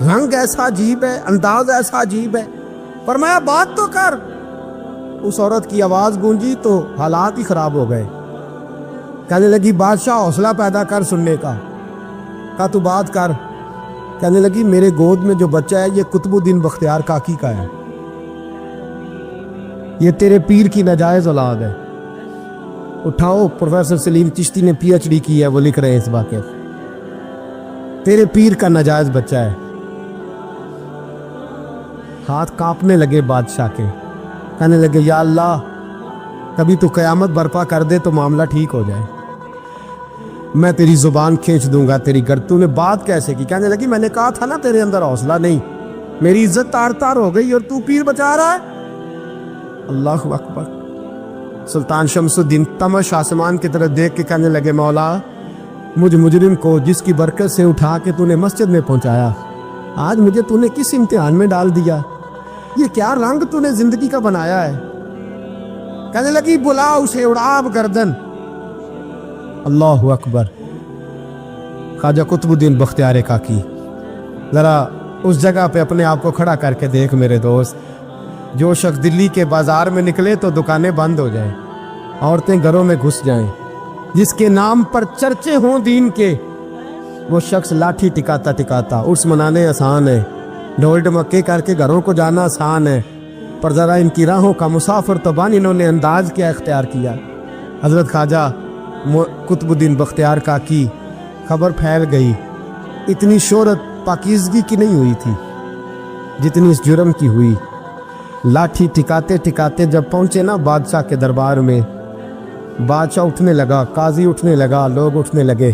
رنگ ایسا عجیب ہے, انداز ایسا عجیب ہے. فرمایا بات تو کر. اس عورت کی آواز گونجی تو حالات ہی خراب ہو گئے. کہنے لگی بادشاہ حوصلہ پیدا کر سننے کا. کہا تو بات کر. کہنے لگی میرے گود میں جو بچہ ہے یہ قطب الدین بختیار کاکی کا ہے. یہ تیرے پیر کی ناجائز اولاد ہے. اٹھاؤ, پروفیسر سلیم چشتی نے پی ایچ ڈی کی ہے, وہ لکھ رہے ہیں اس واقعے. تیرے پیر کا ناجائز بچہ ہے. ہاتھ کانپنے لگے بادشاہ کے, کہنے لگے یا اللہ کبھی تو قیامت برپا کر دے تو معاملہ ٹھیک ہو جائے, میں تیری زبان کھینچ دوں گا تیری گر. تو نے بات کیسے کی؟ کہنے لگی میں نے کہا تھا نا تیرے اندر حوصلہ نہیں, میری عزت تار تار ہو گئی اور تو پیر بچا رہا ہے. اللہ اکبر. سلطان شمس الدین تمش آسمان کی طرف دیکھ کے کہنے لگے مولا مجھ مجرم کو جس کی برکت سے اٹھا کے تو نے مسجد میں پہنچایا, آج مجھے تو نے کس امتحان میں ڈال دیا؟ یہ کیا رنگ تو نے زندگی کا بنایا ہے؟ کہنے لگی بلا اسے, اڑاب گردن. اللہ اکبر. خواجہ قطب الدین بختیار کاکی, ذرا اس جگہ پہ اپنے آپ کو کھڑا کر کے دیکھ میرے دوست. جو شخص دلی کے بازار میں نکلے تو دکانیں بند ہو جائیں, عورتیں گھروں میں گھس جائیں, جس کے نام پر چرچے ہوں دین کے, وہ شخص لاٹھی ٹکاتا ٹکاتا. عرس منانے آسان ہے, ڈھول ڈمکے کر کے گھروں کو جانا آسان ہے, پر ذرا ان کی راہوں کا مسافر تو بان انہوں نے انداز کیا اختیار کیا. حضرت خواجہ قطب الدین بختیار کاکی, خبر پھیل گئی. اتنی شہرت پاکیزگی کی نہیں ہوئی تھی جتنی اس جرم کی ہوئی. لاٹھی ٹکاتے ٹکاتے جب پہنچے نا بادشاہ کے دربار میں, بادشاہ اٹھنے لگا, قاضی اٹھنے لگا, لوگ اٹھنے لگے,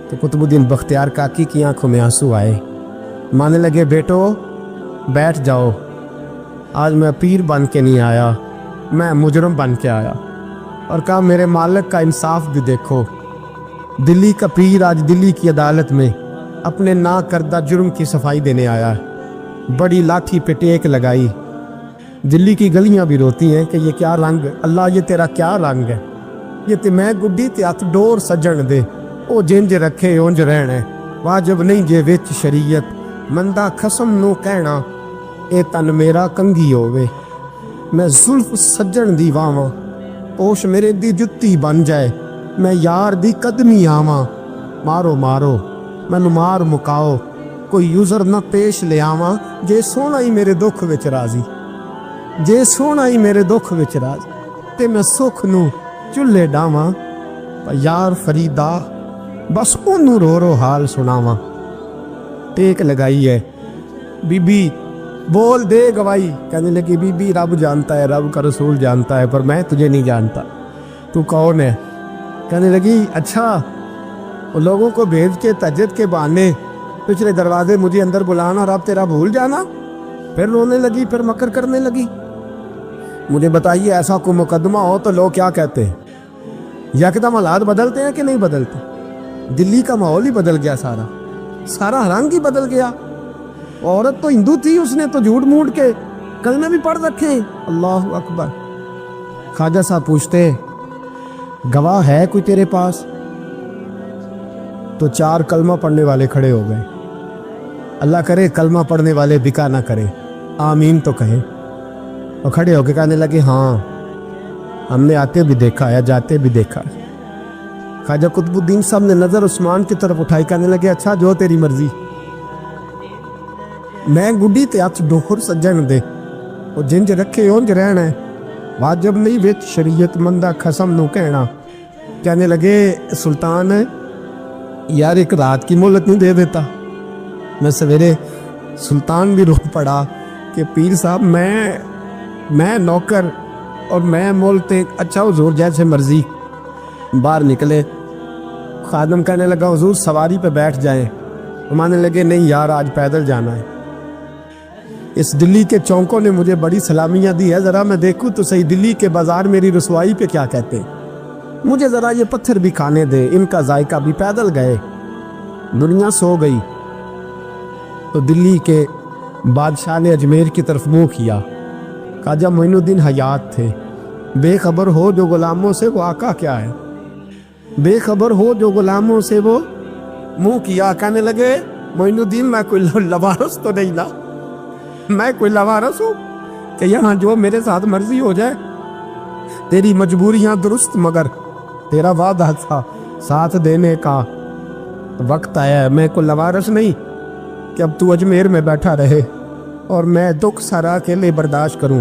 تو قطب الدین بختیار کاکی کی آنکھوں میں آنسو آئے. مانے لگے بیٹو بیٹھ جاؤ, آج میں پیر بن کے نہیں آیا, میں مجرم بن کے آیا. اور کہا میرے مالک کا انصاف بھی دیکھو, دلی کا پیر آج دلی کی عدالت میں اپنے نا کردہ جرم کی صفائی دینے آیا ہے. بڑی لاٹھی پہ ٹیک لگائی. دلی کی گلیاں بھی روتی ہیں کہ یہ کیا رنگ, اللہ یہ تیرا کیا رنگ ہے, یہ تے میں گڈی تے ہاتھ ڈور سجن دے, او جنج رکھے اونج رہنا, واجب نہیں جے وچ شریعت, مندہ خسم نو کہنا اے تن میرا کنگھی ہووے, میں زلف سجن دی واواں, پوش میرے دی جتی بن جائے, میں یار دی قدمی آواں, مارو مارو مینوں مار مکاؤ, کوئی یوزر نہ پیش لے آواں, جے سونا ہی میرے دکھ وچ راضی, جے سونا ہی میرے دکھ وچ راضی, تے میں سکھ نو چلے ڈاواں, یار فریدا بس اونوں رو رو حال سناواں. ٹیک لگائی ہے. بی بی بول دے گواہی. کہنے لگی بی بی رب جانتا ہے, رب کا رسول جانتا ہے, پر میں تجھے نہیں جانتا, تو کون ہے؟ کہنے لگی اچھا وہ لوگوں کو بھیج کے تہجد کے بہانے پچھلے دروازے مجھے اندر بلانا, رب تیرا بھول جانا. پھر رونے لگی, پھر مکر کرنے لگی. مجھے بتائیے ایسا کوئی مقدمہ ہو تو لوگ کیا کہتے ہیں؟ یکدم حالات بدلتے ہیں کہ نہیں بدلتے؟ دلی کا ماحول ہی بدل گیا, سارا رنگ ہی بدل گیا. عورت تو ہندو تھی, اس نے تو جھوٹ موٹ کے کلمے بھی پڑھ رکھے. اللہ اکبر. خواجہ صاحب پوچھتے گواہ ہے کوئی تیرے پاس؟ تو 4 کلمہ پڑھنے والے کھڑے ہو گئے. اللہ کرے کلمہ پڑھنے والے بکا نہ کرے, آمین تو کہیں. اور کھڑے ہو کے کہنے لگے ہاں ہم نے آتے بھی دیکھا ہے, جاتے بھی دیکھا ہے. خواجہ قطب الدین صاحب نے نظر عثمان کی طرف اٹھائی, کہنے لگے اچھا جو تیری مرضی, میں گڈی تے ہاتھ ڈور سجن دے, وہ جنج رکھے اونج رہنا ہے, واجب نہیں وچ شریعت, مندہ خسم نو کہنا. کہنے لگے سلطان یار ایک رات کی مہلت نہیں دے دیتا؟ میں سویرے سلطان بھی رو پڑا کہ پیر صاحب میں نوکر اور میں مولتے. اچھا حضور جیسے مرضی. باہر نکلے. خادم کہنے لگا حضور سواری پہ بیٹھ جائیں. مانے لگے نہیں یار آج پیدل جانا ہے. اس دلی کے چونکوں نے مجھے بڑی سلامیاں دی ہے, ذرا میں دیکھوں تو صحیح دلی کے بازار میری رسوائی پہ کیا کہتے ہیں. مجھے ذرا یہ پتھر بھی کھانے دے, ان کا ذائقہ بھی. پیدل گئے, دنیا سو گئی. تو دلی کے بادشاہ نے اجمیر کی طرف منہ کیا. خواجہ معین الدین حیات تھے. بے خبر ہو جو غلاموں سے وہ آقا کیا ہے, بے خبر ہو جو غلاموں سے وہ منہ کیا. کہنے لگے معین الدین میں کوئی لوارس تو نہیں نا, میں کوئی لوارس ہوں کہ یہاں جو میرے ساتھ مرضی ہو جائے. تیری مجبوریاں درست, مگر تیرا وعدہ تھا ساتھ دینے کا, وقت آیا ہے. میں کوئی لوارس نہیں کہ اب تو اجمیر میں بیٹھا رہے اور میں دکھ سارا اکیلے برداشت کروں.